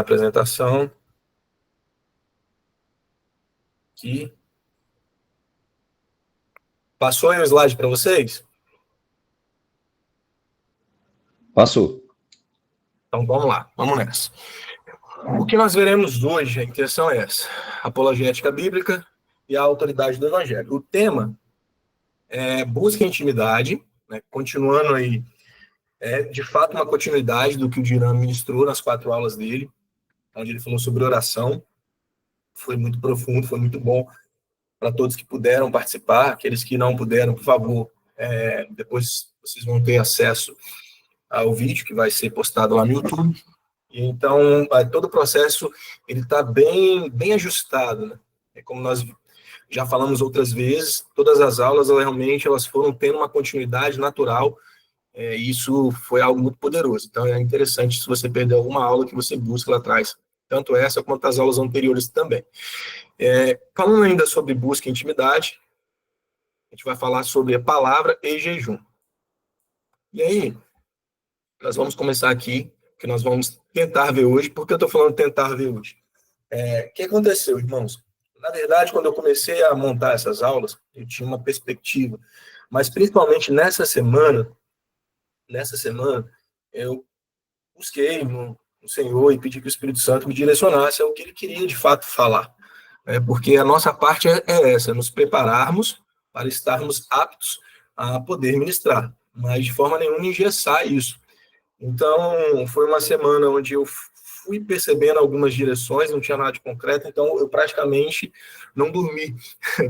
Apresentação. Aqui. Passou aí o slide para vocês? Passou. Então vamos lá, vamos nessa. O que nós veremos hoje, a intenção é essa: apologética bíblica e a autoridade do evangelho. O tema é busca e intimidade, né? Continuando aí, de fato uma continuidade do que o Diran ministrou nas 4 aulas dele, onde ele falou sobre oração. Foi muito profundo, foi muito bom para todos que puderam participar. Aqueles que não puderam, por favor, depois vocês vão ter acesso ao vídeo que vai ser postado lá no YouTube. E então, todo o processo ele está bem ajustado, né? Como nós já falamos outras vezes, todas as aulas realmente elas foram tendo uma continuidade natural. E isso foi algo muito poderoso. Então, é interessante se você perder alguma aula que você busca lá atrás, tanto essa quanto as aulas anteriores também. Falando ainda sobre busca e intimidade, a gente vai falar sobre a palavra e jejum. E aí, nós vamos começar aqui, que nós vamos tentar ver hoje. Por que eu estou falando tentar ver hoje? O que aconteceu, irmãos? Na verdade, quando eu comecei a montar essas aulas, eu tinha uma perspectiva, mas principalmente nessa semana, eu busquei no Senhor e pedi que o Espírito Santo me direcionasse ao que ele queria de fato falar. Porque a nossa parte é essa, nos prepararmos para estarmos aptos a poder ministrar, mas de forma nenhuma engessar isso. Então, foi uma semana onde eu fui percebendo algumas direções, não tinha nada de concreto, então eu praticamente não dormi,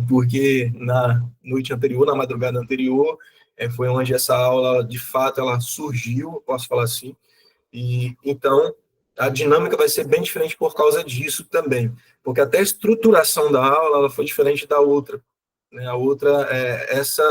porque na noite anterior, na madrugada anterior, foi onde essa aula, de fato, ela surgiu, posso falar assim, e então a dinâmica vai ser bem diferente por causa disso também, porque até a estruturação da aula ela foi diferente da outra, né? A outra, essa,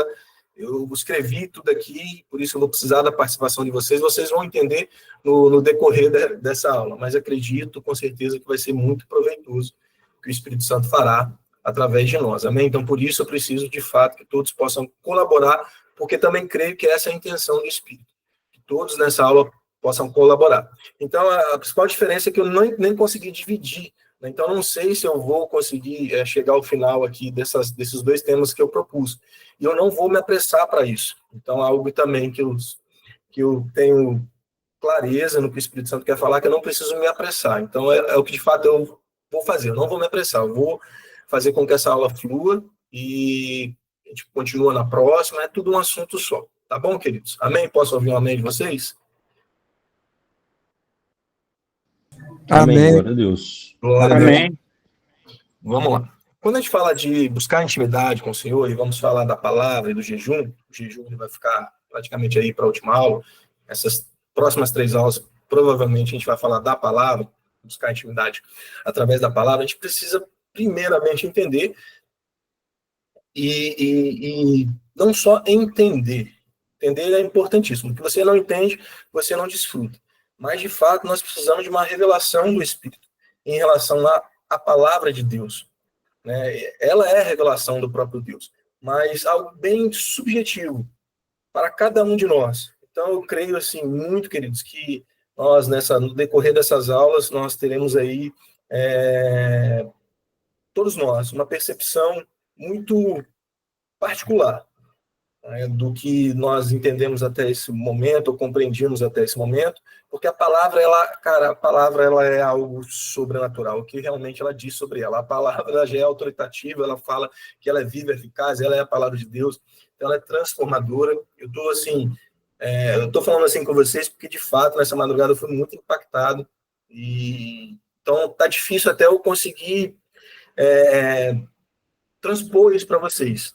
eu escrevi tudo aqui, por isso eu vou precisar da participação de vocês, vocês vão entender no decorrer dessa aula, mas acredito com certeza que vai ser muito proveitoso que o Espírito Santo fará através de nós, amém? Então, por isso eu preciso, de fato, que todos possam colaborar, porque também creio que essa é a intenção do Espírito, que todos nessa aula possam colaborar. Então, a principal diferença é que eu nem consegui dividir, né? Então, não sei se eu vou conseguir chegar ao final aqui desses 2 temas que eu propus. E eu não vou me apressar para isso. Então, algo também que eu tenho clareza no que o Espírito Santo quer falar, que eu não preciso me apressar. Então, é o que, de fato, eu vou fazer. Eu não vou me apressar. Eu vou fazer com que essa aula flua e a gente continua na próxima. É tudo um assunto só. Tá bom, queridos? Amém? Posso ouvir um amém de vocês? Amém. Glória a Deus. Glória Amém. a Deus. Vamos lá. Quando a gente fala de buscar intimidade com o Senhor, e vamos falar da palavra e do jejum, o jejum ele vai ficar praticamente aí para a última aula. Essas próximas 3 aulas, provavelmente a gente vai falar da palavra, buscar intimidade através da palavra. A gente precisa, primeiramente, entender e não só entender. Entender é importantíssimo. O que você não entende, você não desfruta. Mas, de fato, nós precisamos de uma revelação do Espírito em relação à palavra de Deus, né? Ela é a revelação do próprio Deus, mas algo bem subjetivo para cada um de nós. Então, eu creio, assim, muito, queridos, que nós, no decorrer dessas aulas, nós teremos aí, todos nós, uma percepção muito particular, né, do que nós entendemos até esse momento, ou compreendimos até esse momento, porque a palavra, ela é algo sobrenatural, o que realmente ela diz sobre ela. A palavra ela já é autoritativa, ela fala que ela é viva, eficaz, ela é a palavra de Deus, então ela é transformadora. Eu estou assim, eu estou falando assim com vocês porque, de fato, nessa madrugada eu fui muito impactado, e então tá difícil até eu conseguir transpor isso para vocês.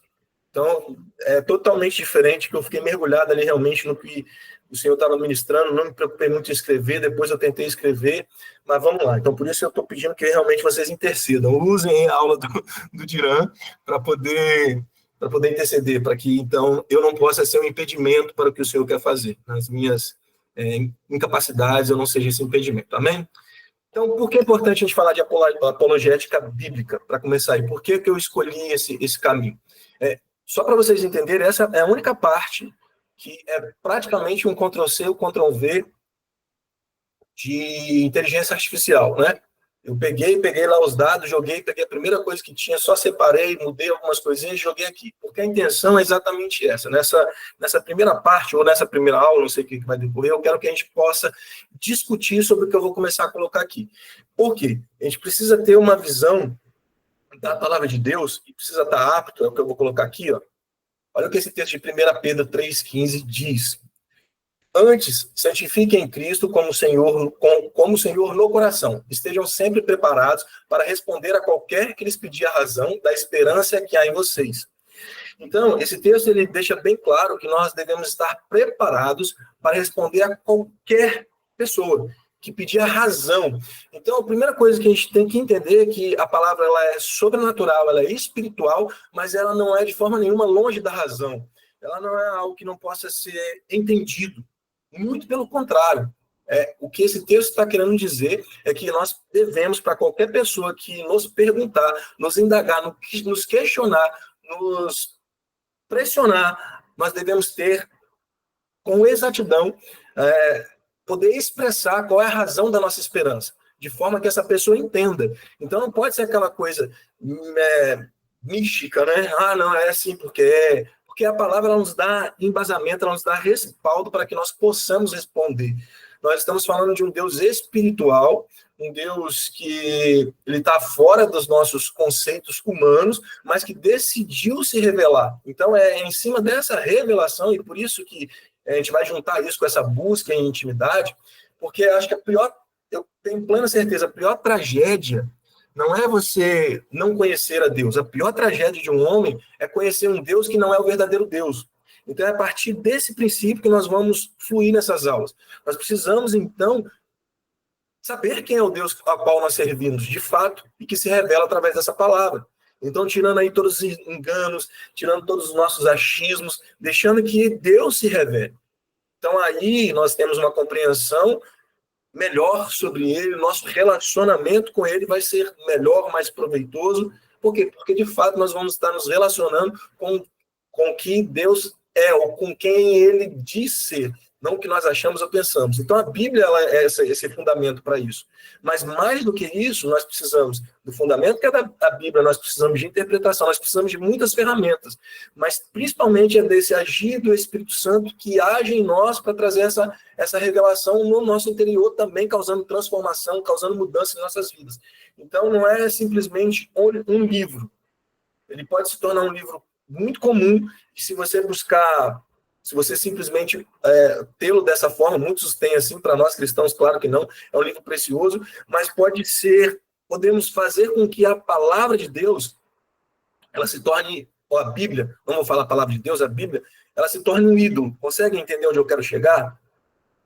Então, é totalmente diferente, que eu fiquei mergulhado ali realmente no que o Senhor estava ministrando, não me preocupei muito em escrever, depois eu tentei escrever, mas vamos lá. Então, por isso eu estou pedindo que realmente vocês intercedam, usem a aula do Diran para poder interceder, para que, então, eu não possa ser um impedimento para o que o Senhor quer fazer. Nas minhas incapacidades, eu não seja esse impedimento. Amém? Então, por que é importante a gente falar de apologética bíblica, para começar aí? Por que eu escolhi esse caminho? Só para vocês entenderem, essa é a única parte que é praticamente um Ctrl-C ou Ctrl-V de inteligência artificial, né? Eu peguei lá os dados, peguei a primeira coisa que tinha, só separei, mudei algumas coisinhas e joguei aqui. Porque a intenção é exatamente essa. Nessa primeira parte, ou nessa primeira aula, não sei o que vai decorrer, eu quero que a gente possa discutir sobre o que eu vou começar a colocar aqui. Por quê? A gente precisa ter uma visão da palavra de Deus e precisa estar apto, é o que eu vou colocar aqui, ó. Olha o que esse texto de 1 Pedro 3,15 diz. Antes, santifiquem Cristo como Senhor no coração. Estejam sempre preparados para responder a qualquer que lhes pedir a razão da esperança que há em vocês. Então, esse texto ele deixa bem claro que nós devemos estar preparados para responder a qualquer pessoa que pedir a razão. Então, a primeira coisa que a gente tem que entender é que a palavra ela é sobrenatural, ela é espiritual, mas ela não é de forma nenhuma longe da razão. Ela não é algo que não possa ser entendido. Muito pelo contrário. O que esse texto está querendo dizer é que nós devemos, para qualquer pessoa que nos perguntar, nos indagar, nos questionar, nos pressionar, nós devemos ter, com exatidão, poder expressar qual é a razão da nossa esperança, de forma que essa pessoa entenda. Então, não pode ser aquela coisa mística, né? Ah, não, é assim porque é. Porque a palavra ela nos dá embasamento, ela nos dá respaldo para que nós possamos responder. Nós estamos falando de um Deus espiritual, um Deus que ele está fora dos nossos conceitos humanos, mas que decidiu se revelar. Então, é em cima dessa revelação, e por isso que a gente vai juntar isso com essa busca em intimidade, porque acho que eu tenho plena certeza, a pior tragédia não é você não conhecer a Deus. A pior tragédia de um homem é conhecer um Deus que não é o verdadeiro Deus. Então, é a partir desse princípio que nós vamos fluir nessas aulas. Nós precisamos, então, saber quem é o Deus a qual nós servimos, de fato, e que se revela através dessa palavra. Então, tirando aí todos os enganos, tirando todos os nossos achismos, deixando que Deus se revele. Então, aí nós temos uma compreensão melhor sobre ele, nosso relacionamento com ele vai ser melhor, mais proveitoso. Por quê? Porque, de fato, nós vamos estar nos relacionando com que Deus é, ou com quem ele diz ser, não o que nós achamos ou pensamos. Então, a Bíblia ela é esse fundamento para isso. Mas, mais do que isso, nós precisamos do fundamento que é da Bíblia, nós precisamos de interpretação, nós precisamos de muitas ferramentas, mas, principalmente, é desse agir do Espírito Santo que age em nós para trazer essa revelação no nosso interior também, causando transformação, causando mudança em nossas vidas. Então, não é simplesmente um livro. Ele pode se tornar um livro muito comum, e se você simplesmente tê-lo dessa forma, muitos têm assim, para nós cristãos, claro que não, é um livro precioso, mas podemos fazer com que a palavra de Deus, ela se torne, ou a Bíblia, não vou falar a palavra de Deus, a Bíblia, ela se torne um ídolo. Conseguem entender onde eu quero chegar?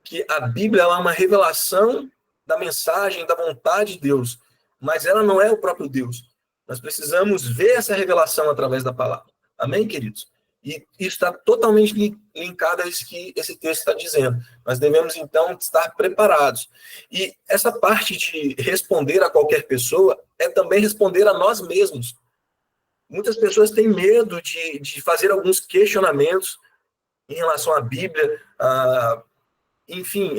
Que a Bíblia ela é uma revelação da mensagem, da vontade de Deus, mas ela não é o próprio Deus. Nós precisamos ver essa revelação através da palavra. Amém, queridos? E isso está totalmente linkado a isso que esse texto está dizendo. Nós devemos, então, estar preparados. E essa parte de responder a qualquer pessoa é também responder a nós mesmos. Muitas pessoas têm medo de fazer alguns questionamentos em relação à Bíblia, enfim,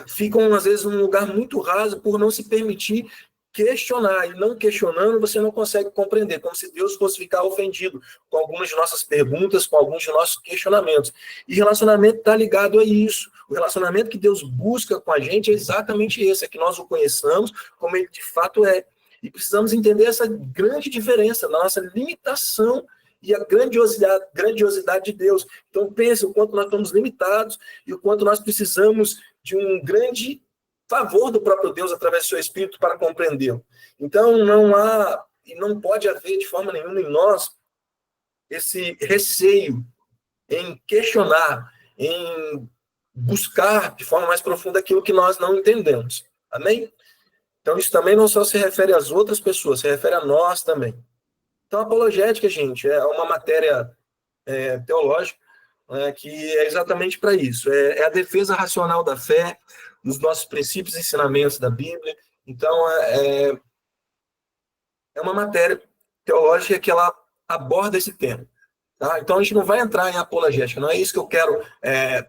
ficam, às vezes, num lugar muito raso por não se permitir questionar, e não questionando você não consegue compreender, como se Deus fosse ficar ofendido com algumas de nossas perguntas, com alguns de nossos questionamentos. E relacionamento está ligado a isso. O relacionamento que Deus busca com a gente é exatamente esse, é que nós o conheçamos como ele de fato é. E precisamos entender essa grande diferença, nossa limitação e a grandiosidade de Deus. Então pense o quanto nós estamos limitados e o quanto nós precisamos de um grande favor do próprio Deus através do seu Espírito para compreendê-lo. Então, não há e não pode haver de forma nenhuma em nós esse receio em questionar, em buscar de forma mais profunda aquilo que nós não entendemos. Amém? Então, isso também não só se refere às outras pessoas, se refere a nós também. Então, a apologética, gente, é uma matéria teológica que é exatamente para isso. É a defesa racional da fé, dos nossos princípios e ensinamentos da Bíblia. Então, é uma matéria teológica que ela aborda esse tema. Tá? Então, a gente não vai entrar em apologética, não é isso que eu quero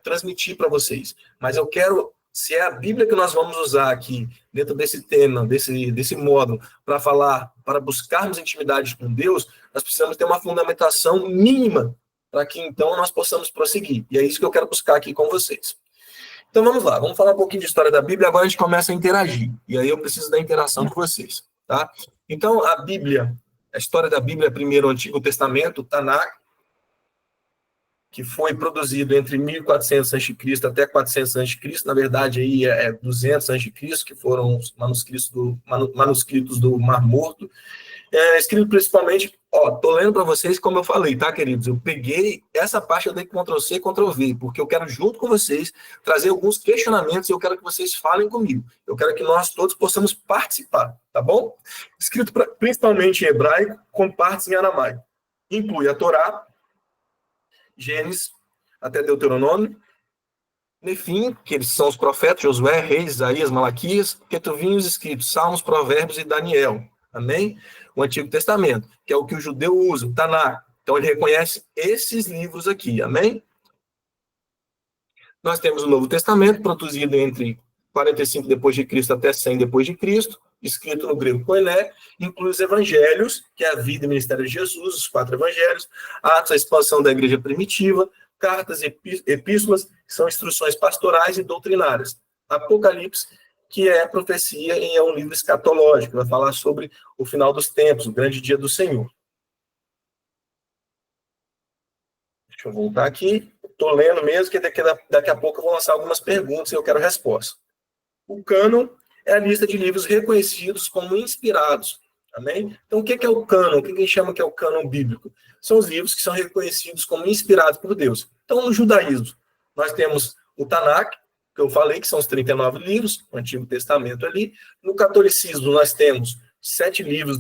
transmitir para vocês, mas eu quero Se é a Bíblia que nós vamos usar aqui, dentro desse tema, desse módulo, para falar, para buscarmos intimidade com Deus, nós precisamos ter uma fundamentação mínima para que, então, nós possamos prosseguir. E é isso que eu quero buscar aqui com vocês. Então, vamos lá. Vamos falar um pouquinho de história da Bíblia, agora a gente começa a interagir. E aí eu preciso da interação de vocês, tá? Então, a Bíblia, a história da Bíblia, primeiro o Antigo Testamento, o Tanakh, que foi produzido entre 1400 a.C. até 400 a.C., na verdade aí é 200 a.C., que foram os manuscritos do Mar Morto, escrito principalmente, tô lendo para vocês como eu falei, tá, queridos? Eu peguei essa parte, eu dei Ctrl+C, Ctrl+V, porque eu quero junto com vocês trazer alguns questionamentos e eu quero que vocês falem comigo. Eu quero que nós todos possamos participar, tá bom? Escrito principalmente em hebraico, com partes em aramaico. Inclui a Torá, Gênesis, até Deuteronômio, Nefim, que eles são os profetas, Josué, Reis, Isaías, Malaquias, Ketuvim, os escritos, Salmos, Provérbios e Daniel. Amém? O Antigo Testamento, que é o que o judeu usa, o Tanakh. Então, ele reconhece esses livros aqui. Amém? Nós temos o Novo Testamento, produzido entre 45 depois de Cristo até 100 depois de Cristo, escrito no grego koiné, inclui os evangelhos, que é a vida e ministério de Jesus, os 4 evangelhos, Atos, a expansão da igreja primitiva, cartas e epístolas, que são instruções pastorais e doutrinárias. Apocalipse, que é a profecia e é um livro escatológico, vai falar sobre o final dos tempos, o grande dia do Senhor. Deixa eu voltar aqui. Estou lendo mesmo, que daqui a pouco eu vou lançar algumas perguntas e eu quero resposta. O cânon é a lista de livros reconhecidos como inspirados. Amém? Então, o que é o cânon? O que a gente chama que é o cânon bíblico? São os livros que são reconhecidos como inspirados por Deus. Então, no judaísmo, nós temos o Tanakh, que eu falei que são os 39 livros, o Antigo Testamento ali. No catolicismo, nós temos 7 livros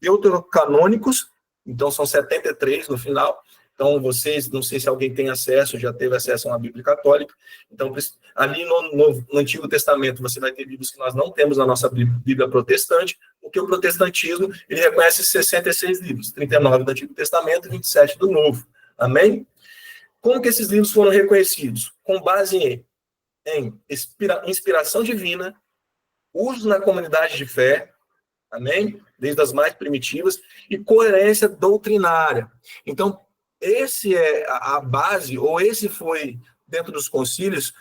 deuterocanônicos, então são 73 no final. Então, vocês, não sei se alguém tem acesso, já teve acesso a uma Bíblia católica. Então, ali no Antigo Testamento, você vai ter livros que nós não temos na nossa Bíblia protestante, porque o protestantismo, ele reconhece 66 livros, 39 do Antigo Testamento e 27 do Novo. Amém? Como que esses livros foram reconhecidos? Com base em inspiração divina, uso na comunidade de fé, amém? Desde as mais primitivas, e coerência doutrinária. Então, esse é a base, ou esse foi, dentro dos concílios,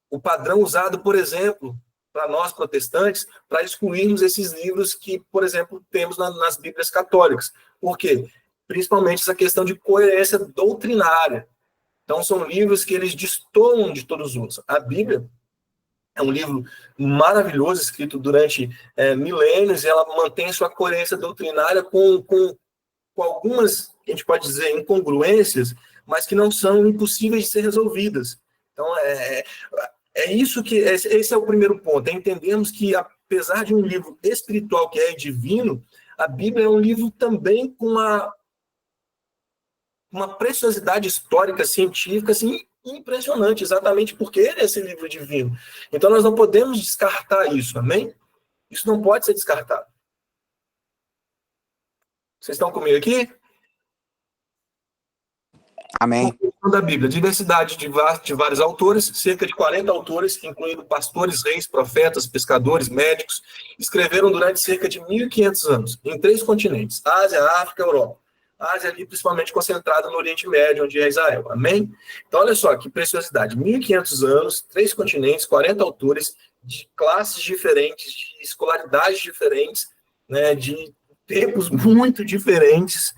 o padrão usado, por exemplo, para nós protestantes, para excluirmos esses livros que, por exemplo, temos nas Bíblias católicas. Por quê? Principalmente essa questão de coerência doutrinária. Então, são livros que eles destoam de todos os outros. A Bíblia é um livro maravilhoso, escrito durante milênios, e ela mantém sua coerência doutrinária com algumas, a gente pode dizer, incongruências, mas que não são impossíveis de ser resolvidas. Então, esse é o primeiro ponto, entendermos que, apesar de um livro espiritual que é divino, a Bíblia é um livro também com uma preciosidade histórica, científica, assim, impressionante, exatamente porque ele é esse livro divino. Então, nós não podemos descartar isso, amém? Isso não pode ser descartado. Vocês estão comigo aqui? Amém. Da Bíblia, diversidade de vários autores, cerca de 40 autores, incluindo pastores, reis, profetas, pescadores, médicos, escreveram durante cerca de 1.500 anos, em 3 continentes, Ásia, África e Europa. A Ásia ali principalmente concentrada no Oriente Médio, onde é Israel. Amém? Então, olha só, que preciosidade. 1.500 anos, 3 continentes, 40 autores, de classes diferentes, de escolaridades diferentes, né, de tempos muito diferentes.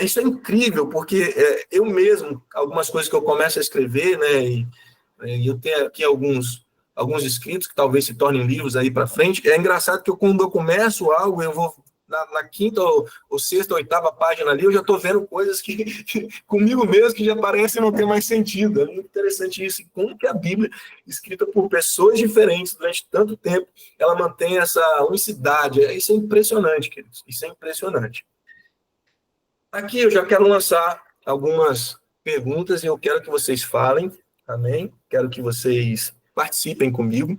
Isso é incrível, porque eu mesmo, algumas coisas que eu começo a escrever, né, e eu tenho aqui alguns escritos que talvez se tornem livros aí para frente, é engraçado que quando eu começo algo, eu vou na 5ª ou 6ª, 8ª página ali, eu já estou vendo coisas que comigo mesmo que já parecem não ter mais sentido. É muito interessante isso, e como que a Bíblia, escrita por pessoas diferentes durante tanto tempo, ela mantém essa unicidade. Isso é impressionante, queridos, isso é impressionante. Aqui eu já quero lançar algumas perguntas e eu quero que vocês falem, amém? Quero que vocês participem comigo.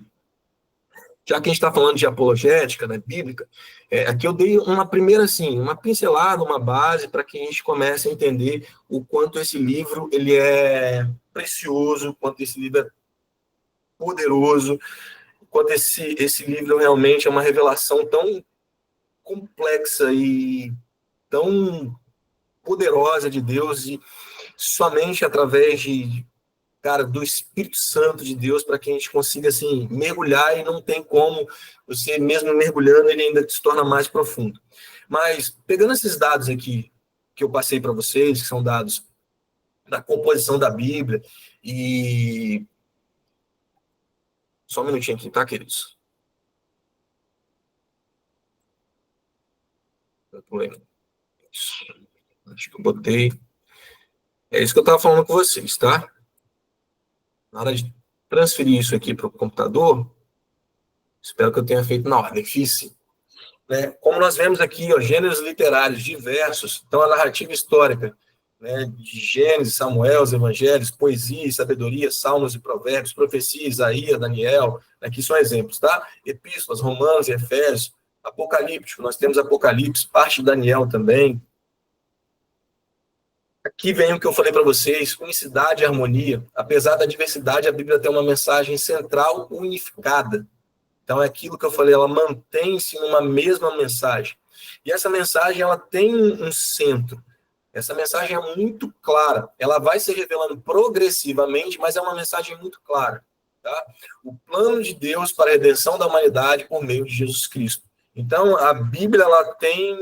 Já que a gente está falando de apologética, né, bíblica, aqui eu dei uma primeira, assim, uma pincelada, uma base, para que a gente comece a entender o quanto esse livro ele é precioso, o quanto esse livro poderoso, quanto esse livro realmente é uma revelação tão complexa e tão poderosa de Deus, e somente através do Espírito Santo de Deus, para que a gente consiga, assim, mergulhar, e não tem como você, mesmo mergulhando, ele ainda se torna mais profundo. Mas, pegando esses dados aqui, que eu passei para vocês, que são dados da composição da Bíblia, e... Só um minutinho aqui, tá, queridos? Eu pulei. Acho que eu botei... É isso que eu estava falando com vocês, tá? Na hora de transferir isso aqui para o computador, espero que eu tenha feito na ordem. Fiz sim. Né? Como nós vemos aqui, ó, gêneros literários diversos, então a narrativa histórica, né, de Gênesis, Samuel, os evangelhos, poesia e sabedoria, salmos e provérbios, profecia, Isaías, Daniel, aqui são exemplos, tá? Epístolas, Romanos e Efésios, Apocalíptico, nós temos Apocalipse, parte de Daniel também. Aqui vem o que eu falei para vocês, unicidade e harmonia. Apesar da diversidade, a Bíblia tem uma mensagem central unificada. Então, é aquilo que eu falei, ela mantém-se numa mesma mensagem. E essa mensagem, ela tem um centro. Essa mensagem é muito clara. Ela vai se revelando progressivamente, mas é uma mensagem muito clara. Tá? O plano de Deus para a redenção da humanidade por meio de Jesus Cristo. Então, a Bíblia, ela tem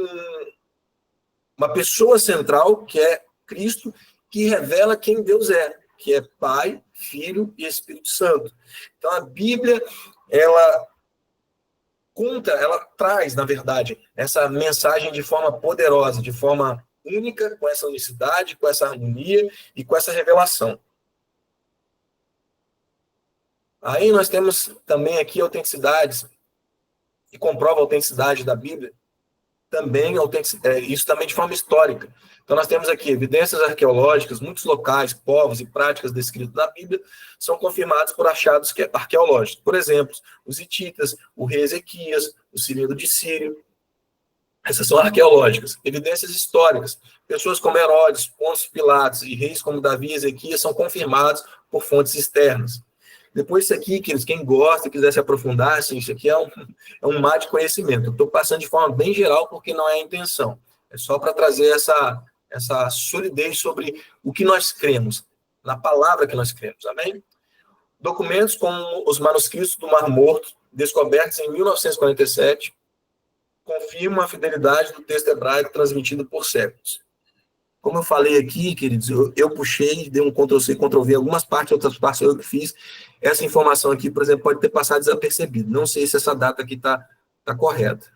uma pessoa central, que é Cristo, que revela quem Deus é, que é Pai, Filho e Espírito Santo. Então, a Bíblia, ela traz, na verdade, essa mensagem de forma poderosa, de forma única, com essa unicidade, com essa harmonia e com essa revelação. Aí nós temos também aqui autenticidades, que comprova a autenticidade da Bíblia, também isso também de forma histórica. Então nós temos aqui evidências arqueológicas, muitos locais, povos e práticas descritos na Bíblia são confirmados por achados arqueológicos. Por exemplo, os hititas, o rei Ezequias, o cilindro de Sírio. Essas são arqueológicas. Evidências históricas. Pessoas como Herodes, Pôncio Pilatos e reis como Davi e Ezequias são confirmados por fontes externas. Depois isso aqui, queridos, quem gosta e quiser se aprofundar, assim, isso aqui é um mar de conhecimento. Eu estou passando de forma bem geral porque não é a intenção. É só para trazer essa solidez sobre o que nós cremos, na palavra que nós cremos. Amém? Documentos como os manuscritos do Mar Morto, descobertos em 1947, confirmam a fidelidade do texto hebraico transmitido por séculos. Como eu falei aqui, queridos, eu puxei, dei um Ctrl+C, Ctrl+V, algumas partes, outras partes eu que fiz. Essa informação aqui, por exemplo, pode ter passado desapercebido. Não sei se essa data aqui está correta.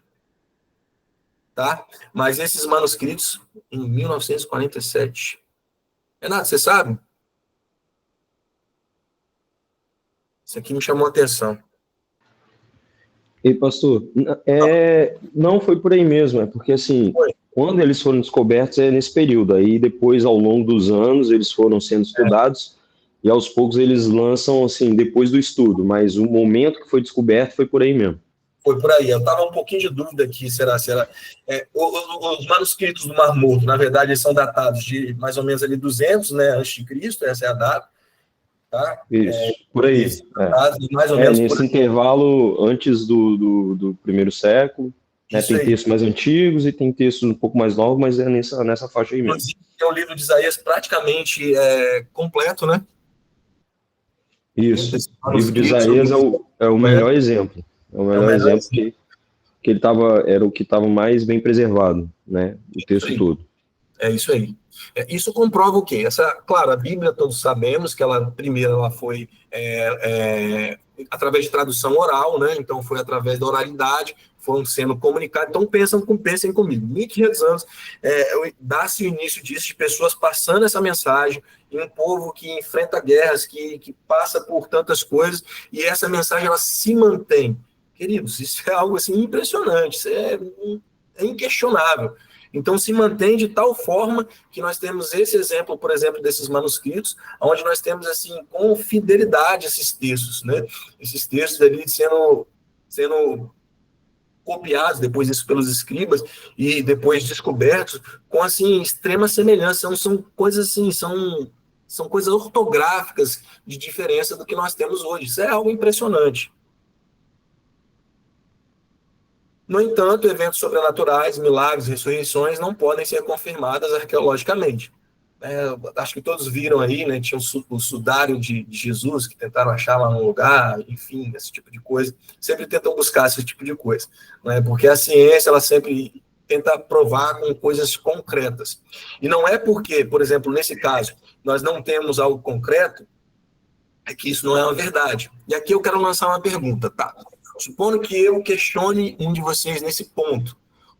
Tá? Mas esses manuscritos, em 1947. Renato, você sabe? Isso aqui me chamou a atenção. Ei, pastor, não foi por aí mesmo, é porque assim, quando eles foram descobertos é nesse período, aí depois ao longo dos anos eles foram sendo estudados e aos poucos eles lançam assim, depois do estudo, mas o momento que foi descoberto foi por aí mesmo. Foi por aí, eu estava um pouquinho de dúvida aqui, será? Os manuscritos do Mar Morto, na verdade, eles são datados de mais ou menos ali 200, né, antes de Cristo, essa é a data. Tá? Isso, por aí. Mais ou menos nesse intervalo antes do primeiro século, né, tem textos mais antigos e tem textos um pouco mais novos, mas é nessa faixa aí mesmo. Inclusive, é o livro de Isaías praticamente completo, né? Isso, o livro de Isaías é o melhor exemplo. É o melhor exemplo que ele era o que estava mais bem preservado, né? O texto todo. É isso aí. Isso comprova o quê? Claro, a Bíblia, todos sabemos que primeiro ela foi através de tradução oral, né? Então foi através da oralidade, foram sendo comunicados. Então pensem comigo. 1.500 anos dá-se o início disso, de pessoas passando essa mensagem, e um povo que enfrenta guerras, que passa por tantas coisas, e essa mensagem ela se mantém. Queridos, isso é algo assim impressionante, isso é inquestionável. Então, se mantém de tal forma que nós temos esse exemplo, por exemplo, desses manuscritos, onde nós temos, assim, com fidelidade esses textos, né? Esses textos ali sendo copiados, depois isso pelos escribas, e depois descobertos, com, assim, extrema semelhança. São coisas, assim, são São coisas ortográficas de diferença do que nós temos hoje. Isso é algo impressionante. No entanto, eventos sobrenaturais, milagres, ressurreições não podem ser confirmadas arqueologicamente. Acho que todos viram aí, né? Tinha o sudário de Jesus que tentaram achar lá no lugar, enfim, esse tipo de coisa. Sempre tentam buscar esse tipo de coisa, né? Porque a ciência ela sempre tenta provar com coisas concretas. E não é porque, por exemplo, nesse caso, nós não temos algo concreto, é que isso não é uma verdade. E aqui eu quero lançar uma pergunta, tá? Supondo que eu questione um de vocês nesse ponto,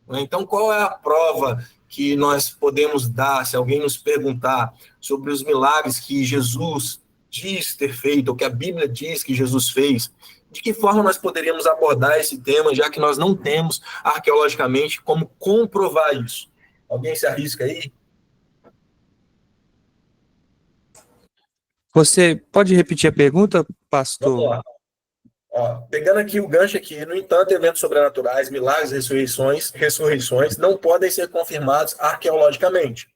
né? Então, qual é a prova que nós podemos dar se alguém nos perguntar sobre os milagres que Jesus diz ter feito, ou que a Bíblia diz que Jesus fez? De que forma nós poderíamos abordar esse tema, já que nós não temos arqueologicamente como comprovar isso? Alguém se arrisca aí? Você pode repetir a pergunta, pastor? Vamos lá. Ó, pegando aqui o gancho aqui, no entanto, eventos sobrenaturais, milagres, ressurreições não podem ser confirmados arqueologicamente,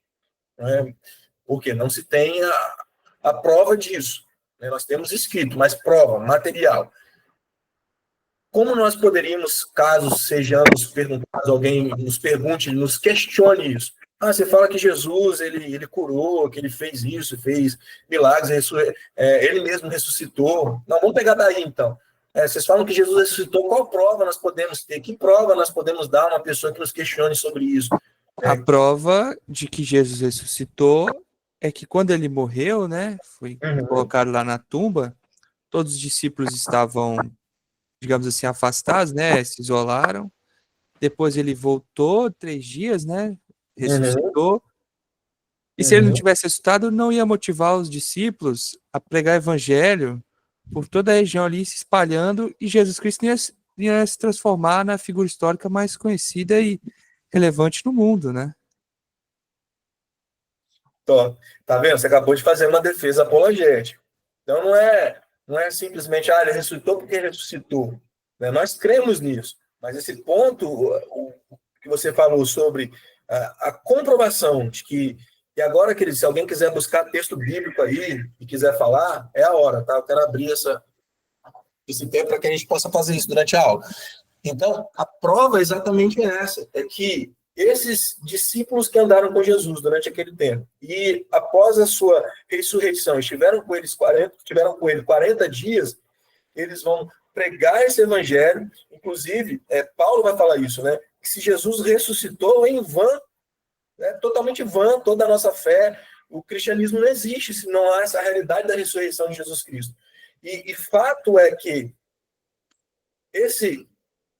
né? Porque não se tem a prova disso, né? Nós temos escrito, mas prova, material. Como nós poderíamos, caso sejamos perguntados, alguém nos pergunte, nos questione isso? Ah, você fala que Jesus, ele curou, que ele fez isso, fez milagres, ele mesmo ressuscitou. Não, vamos pegar daí, então. Vocês falam que Jesus ressuscitou, qual prova nós podemos ter? Que prova nós podemos dar a uma pessoa que nos questione sobre isso? A prova de que Jesus ressuscitou é que quando ele morreu, né, foi colocado lá na tumba, todos os discípulos estavam, digamos assim, afastados, né, se isolaram. Depois ele voltou 3 dias, né, ressuscitou. E se ele não tivesse ressuscitado, não ia motivar os discípulos a pregar evangelho por toda a região ali, se espalhando, e Jesus Cristo ia se transformar na figura histórica mais conhecida e relevante no mundo, né? Tá vendo? Você acabou de fazer uma defesa apologética. Então não é simplesmente, ele ressuscitou porque ressuscitou, né? Nós cremos nisso. Mas esse ponto, o que você falou sobre a comprovação de que, e agora, querido, se alguém quiser buscar texto bíblico aí e quiser falar, é a hora, tá? Eu quero abrir esse tempo para que a gente possa fazer isso durante a aula. Então, a prova exatamente é essa, é que esses discípulos que andaram com Jesus durante aquele tempo e após a sua ressurreição estiveram com ele 40 dias, eles vão pregar esse evangelho. Inclusive, Paulo vai falar isso, né? Que se Jesus ressuscitou em vão, né, totalmente vã, toda a nossa fé, o cristianismo não existe se não há essa realidade da ressurreição de Jesus Cristo. E fato é que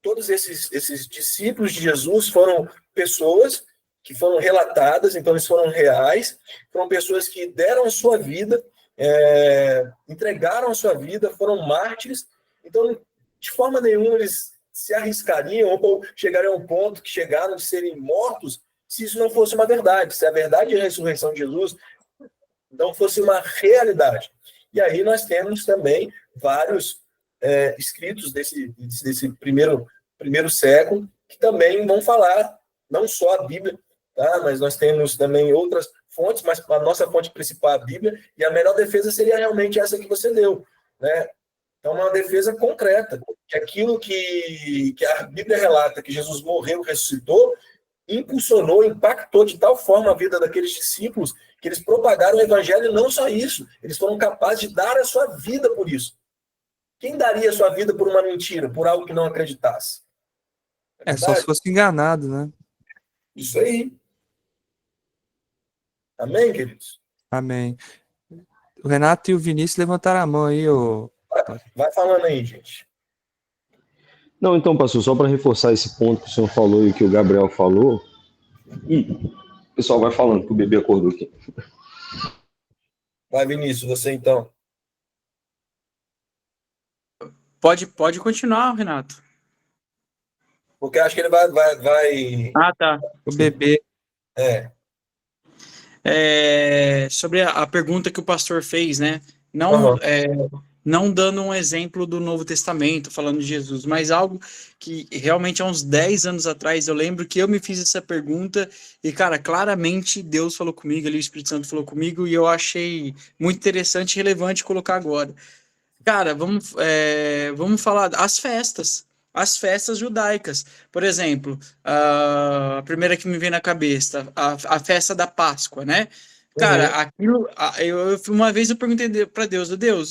todos esses discípulos de Jesus foram pessoas que foram relatadas, então eles foram reais, foram pessoas que deram a sua vida, entregaram a sua vida, foram mártires. Então, de forma nenhuma, eles se arriscariam ou chegariam ao ponto que chegaram de serem mortos se isso não fosse uma verdade, se a verdade da ressurreição de Jesus não fosse uma realidade. E aí nós temos também vários escritos desse primeiro século que também vão falar, não só a Bíblia, tá? Mas nós temos também outras fontes, mas a nossa fonte principal é a Bíblia, e a melhor defesa seria realmente essa que você deu, né? Então, uma defesa concreta, que aquilo que a Bíblia relata, que Jesus morreu, ressuscitou, impulsionou, impactou de tal forma a vida daqueles discípulos que eles propagaram o evangelho, e não só isso, eles foram capazes de dar a sua vida por isso. Quem daria a sua vida por uma mentira, por algo que não acreditasse? Só se fosse enganado, né? Isso aí. Amém, queridos? Amém. O Renato e o Vinícius levantaram a mão aí, Vai falando aí, gente. Não, então, pastor, só para reforçar esse ponto que o senhor falou e que o Gabriel falou, o pessoal vai falando que o bebê acordou aqui. Vai, Vinícius, você então. Pode continuar, Renato. Porque acho que ele vai... Ah, tá. O bebê. Sobre a pergunta que o pastor fez, né? Não, não dando um exemplo do Novo Testamento, falando de Jesus, mas algo que realmente há uns 10 anos atrás eu lembro que eu me fiz essa pergunta e, cara, claramente Deus falou comigo, ali o Espírito Santo falou comigo e eu achei muito interessante e relevante colocar agora. Cara, vamos falar as festas judaicas. Por exemplo, a primeira que me vem na cabeça, a festa da Páscoa, né? Cara, Uhum. uma vez eu perguntei para Deus, Deus,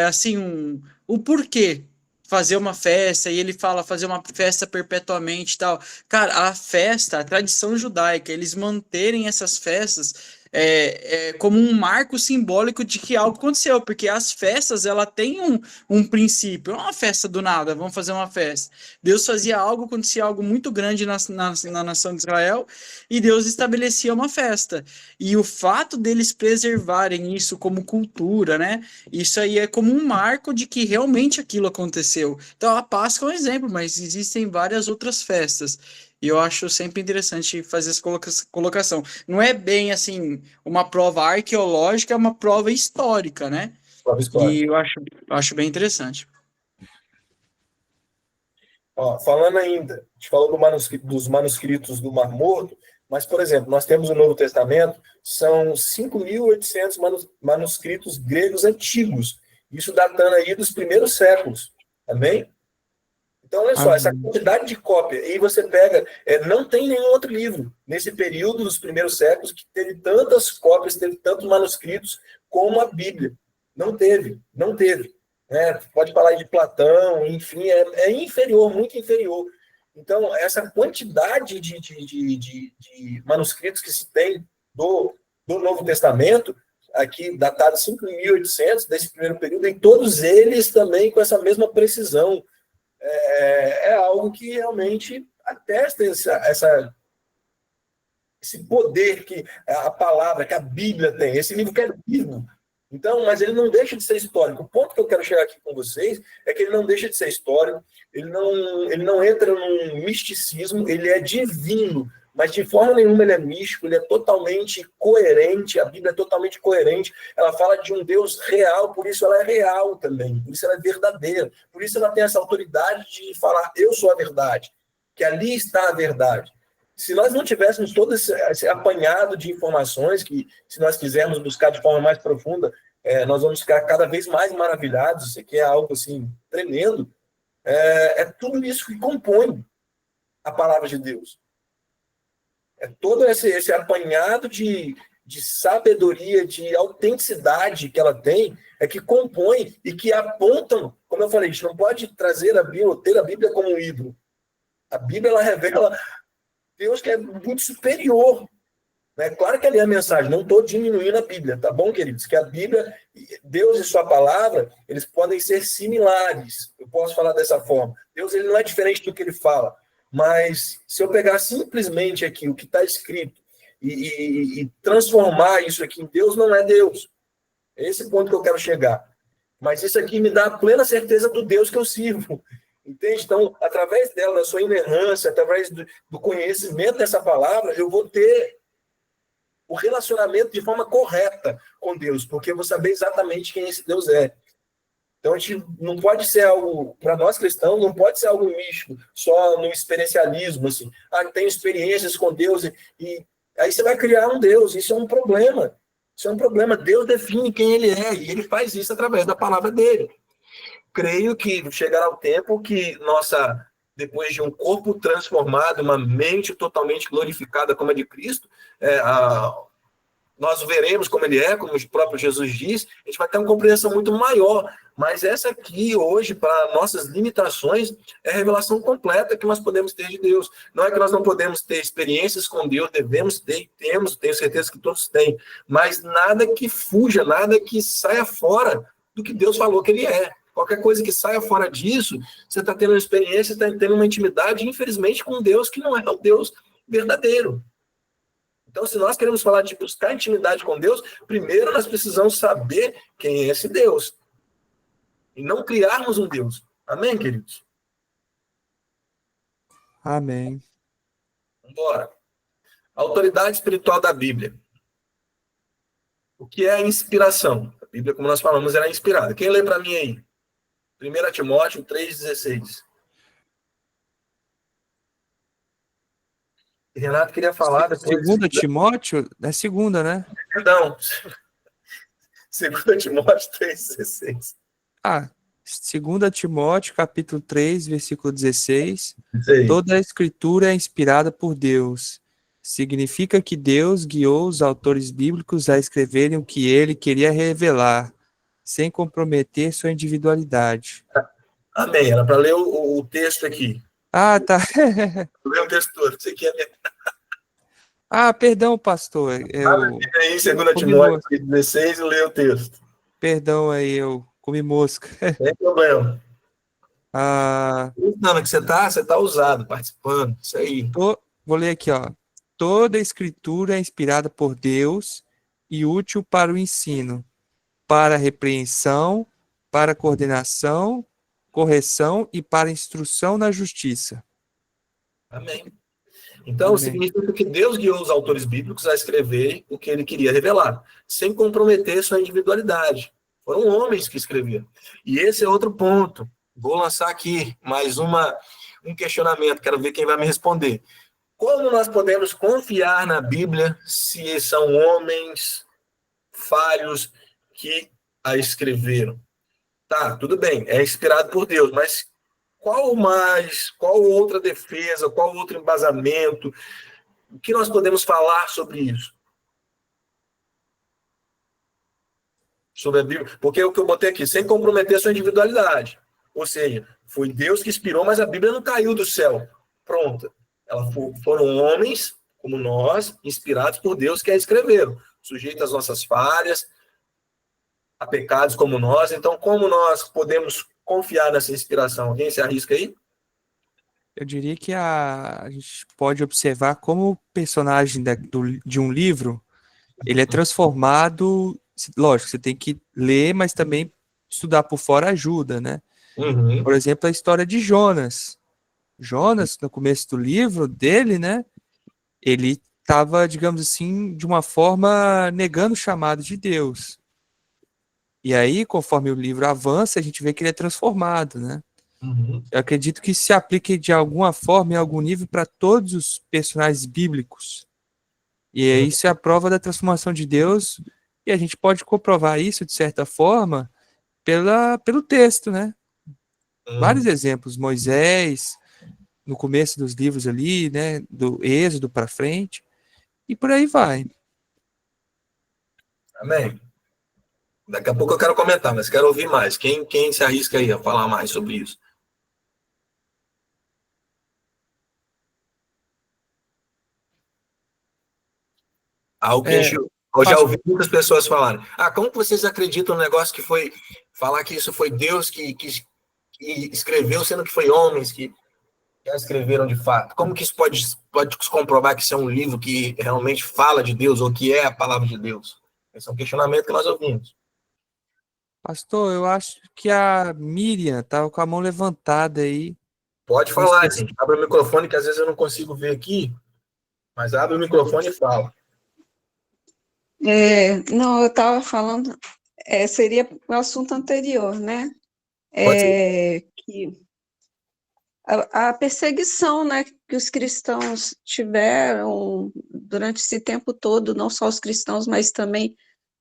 assim, o porquê fazer uma festa, e ele fala fazer uma festa perpetuamente e tal. Cara, a festa, a tradição judaica, eles manterem essas festas como um marco simbólico de que algo aconteceu, porque as festas, ela tem um princípio, não é uma festa do nada, vamos fazer uma festa. Deus fazia algo, acontecia algo muito grande na nação de Israel, e Deus estabelecia uma festa. E o fato deles preservarem isso como cultura, né? Isso aí é como um marco de que realmente aquilo aconteceu. Então, a Páscoa é um exemplo, mas existem várias outras festas. E eu acho sempre interessante fazer essa colocação. Não é bem assim uma prova arqueológica, é uma prova histórica, né? Prova histórica. E eu acho bem interessante. Ó, falando ainda, a gente falou dos manuscritos do Mar Morto, mas, por exemplo, nós temos o Novo Testamento, são 5.800 manuscritos gregos antigos, isso datando aí dos primeiros séculos, amém? Então, olha só, essa Amém. quantidade de cópia, e você pega, não tem nenhum outro livro nesse período dos primeiros séculos que teve tantas cópias, teve tantos manuscritos como a Bíblia. Não teve, não teve. Pode falar de Platão, enfim, é inferior, muito inferior. Então, essa quantidade de manuscritos que se tem do Novo Testamento, aqui datado 5.800, desse primeiro período, e todos eles também com essa mesma precisão, é algo que realmente atesta esse poder que a palavra, que a Bíblia tem. Esse livro que é vivo. Então, mas ele não deixa de ser histórico. O ponto que eu quero chegar aqui com vocês é que ele não deixa de ser histórico, ele não entra num misticismo, ele é divino, mas de forma nenhuma ele é místico, ele é totalmente coerente, a Bíblia é totalmente coerente, ela fala de um Deus real, por isso ela é real também, por isso ela é verdadeira, por isso ela tem essa autoridade de falar, eu sou a verdade, que ali está a verdade. Se nós não tivéssemos todo esse apanhado de informações, que se nós quisermos buscar de forma mais profunda, nós vamos ficar cada vez mais maravilhados, isso aqui é algo assim tremendo, é tudo isso que compõe a palavra de Deus. É todo esse apanhado de sabedoria, de autenticidade que ela tem, que compõe e que apontam, como eu falei, a gente não pode trazer a Bíblia, ter a Bíblia como um ídolo. A Bíblia, ela revela Deus que é muito superior. Claro que ali é a mensagem, não estou diminuindo a Bíblia, tá bom, queridos? Que a Bíblia, Deus e sua palavra, eles podem ser similares, eu posso falar dessa forma. Deus, ele não é diferente do que ele fala, mas se eu pegar simplesmente aqui o que está escrito e transformar isso aqui em Deus, não é Deus. É esse ponto que eu quero chegar. Mas isso aqui me dá a plena certeza do Deus que eu sirvo. Entende? Então, através dela, da sua inerrância, através do conhecimento dessa palavra, eu vou ter o relacionamento de forma correta com Deus, porque eu vou saber exatamente quem esse Deus é. Então, a gente não pode ser algo, para nós cristãos, não pode ser algo místico, só no experiencialismo, assim. Tenho experiências com Deus, e aí você vai criar um Deus, isso é um problema. Isso é um problema. Deus define quem ele é, e ele faz isso através da palavra dele. Creio que chegará o tempo que depois de um corpo transformado, uma mente totalmente glorificada como a de Cristo, nós veremos como ele é, como o próprio Jesus diz, a gente vai ter uma compreensão muito maior, mas essa aqui, hoje, para nossas limitações, é a revelação completa que nós podemos ter de Deus. Não é que nós não podemos ter experiências com Deus, devemos ter, temos, tenho certeza que todos têm, mas nada que fuja, nada que saia fora do que Deus falou que ele é. Qualquer coisa que saia fora disso, você está tendo uma experiência, está tendo uma intimidade, infelizmente, com um Deus que não é o Deus verdadeiro. Então, se nós queremos falar de buscar intimidade com Deus, primeiro nós precisamos saber quem é esse Deus. E não criarmos um Deus. Amém, queridos? Amém. Vamos embora. Autoridade espiritual da Bíblia. O que é a inspiração? Bíblia, como nós falamos, ela é inspirada. Quem lê para mim aí? 1 Timóteo 3,16. Renato queria falar depois. Segunda Timóteo, é segunda, né? Perdão. 2 Timóteo 3,16. Ah, 2 Timóteo, capítulo 3, versículo 16. Isso aí. Toda a escritura é inspirada por Deus. Significa que Deus guiou os autores bíblicos a escreverem o que ele queria revelar, sem comprometer sua individualidade. Amém. Era para ler o texto aqui. Ah, tá. Lê o texto todo. Você quer ler? Ah, perdão, pastor. Aí, 2 comi Timóteo 3,16 e lê o texto. Perdão aí, eu comi mosca. Sem problema. Ah, Não, que você tá usado, participando. Isso aí. vou ler aqui, ó. Toda a escritura é inspirada por Deus e útil para o ensino, para a repreensão, para a coordenação, correção e para a instrução na justiça. Amém. Então, Amém. significa que Deus guiou os autores bíblicos a escrever o que ele queria revelar, sem comprometer sua individualidade. Foram homens que escreveram. E esse é outro ponto. Vou lançar aqui mais um questionamento, quero ver quem vai me responder. Como nós podemos confiar na Bíblia se são homens falhos que a escreveram? Tá, tudo bem, é inspirado por Deus, mas qual outra defesa, qual outro embasamento? O que nós podemos falar sobre isso? Sobre a Bíblia? Porque é o que eu botei aqui, sem comprometer a sua individualidade. Ou seja, foi Deus que inspirou, mas a Bíblia não caiu do céu. Pronta. Foram homens, como nós, inspirados por Deus que a escreveram, sujeitos às nossas falhas, a pecados como nós. Então, como nós podemos confiar nessa inspiração? Alguém se arrisca aí? Eu diria que a gente pode observar como o personagem de um livro, ele é transformado, lógico, você tem que ler, mas também estudar por fora ajuda, né? Uhum. Por exemplo, a história de Jonas. Jonas, no começo do livro dele, né? Ele estava, digamos assim, de uma forma negando o chamado de Deus. E aí, conforme o livro avança, a gente vê que ele é transformado, né? Uhum. Eu acredito que se aplique de alguma forma, em algum nível, para todos os personagens bíblicos. E isso é a prova da transformação de Deus, e a gente pode comprovar isso, de certa forma, pelo texto, né? Vários exemplos. Moisés, no começo dos livros ali, né? Do Êxodo para frente, e por aí vai. Amém. Daqui a pouco eu quero comentar, mas quero ouvir mais. Quem se arrisca aí a falar mais sobre isso? Algo que eu já ouvi muitas pessoas falarem. Como que vocês acreditam no negócio que foi falar que isso foi Deus que escreveu, sendo que foi homens que já escreveram de fato? Como que isso pode se comprovar que isso é um livro que realmente fala de Deus ou que é a palavra de Deus? Esse é um questionamento que nós ouvimos. Pastor, eu acho que a Miriam estava com a mão levantada aí. Pode Não falar, sei se- gente. Abre o microfone, que às vezes eu não consigo ver aqui, mas abre o microfone e fala. Não, eu estava falando, seria o assunto anterior, né? Pode ser. Que a perseguição, né, que os cristãos tiveram durante esse tempo todo, não só os cristãos, mas também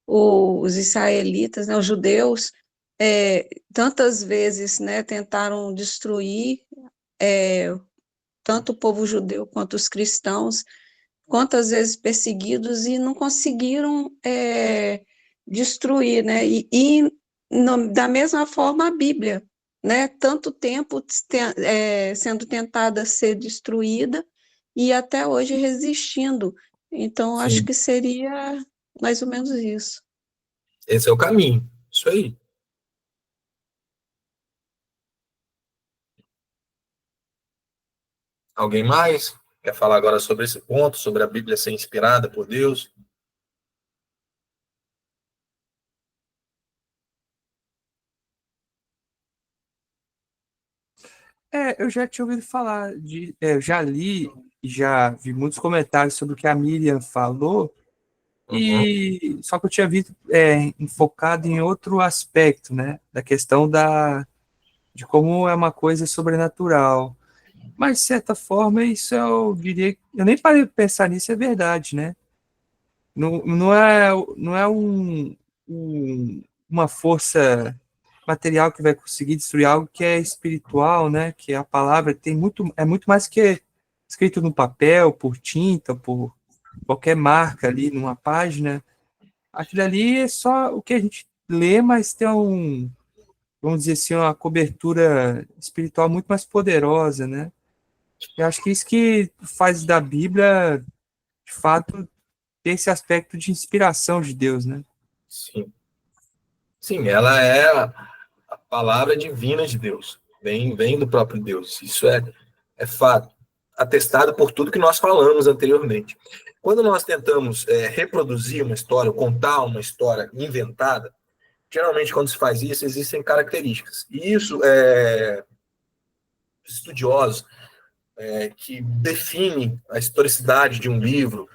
os israelitas, né, os judeus, tantas vezes, né, tentaram destruir tanto o povo judeu quanto os cristãos, quantas vezes perseguidos e não conseguiram destruir, né? Da mesma forma a Bíblia, né? Tanto tempo sendo tentada a ser destruída e até hoje resistindo. Então, acho Sim. que seria mais ou menos isso. Esse é o caminho. Isso aí. Alguém mais quer falar agora sobre esse ponto, sobre a Bíblia ser inspirada por Deus? Eu já tinha ouvido falar eu já li e já vi muitos comentários sobre o que a Miriam falou, E só que eu tinha visto enfocado em outro aspecto, né? Da questão de como é uma coisa sobrenatural. Mas, de certa forma, isso eu diria... Eu nem parei de pensar nisso, é verdade, né? Não é uma força material que vai conseguir destruir algo que é espiritual, né? Que a palavra é muito mais que escrito no papel, por tinta, por qualquer marca ali numa página. Aquilo ali é só o que a gente lê, mas tem vamos dizer assim, uma cobertura espiritual muito mais poderosa, né? Eu acho que isso que faz da Bíblia, de fato, ter esse aspecto de inspiração de Deus, né? Sim. Sim, ela é a palavra divina de Deus. Vem do próprio Deus. Isso é fato. Atestado por tudo que nós falamos anteriormente. Quando nós tentamos reproduzir uma história, ou contar uma história inventada, geralmente quando se faz isso, existem características. E isso, estudiosos que definem a historicidade de um livro,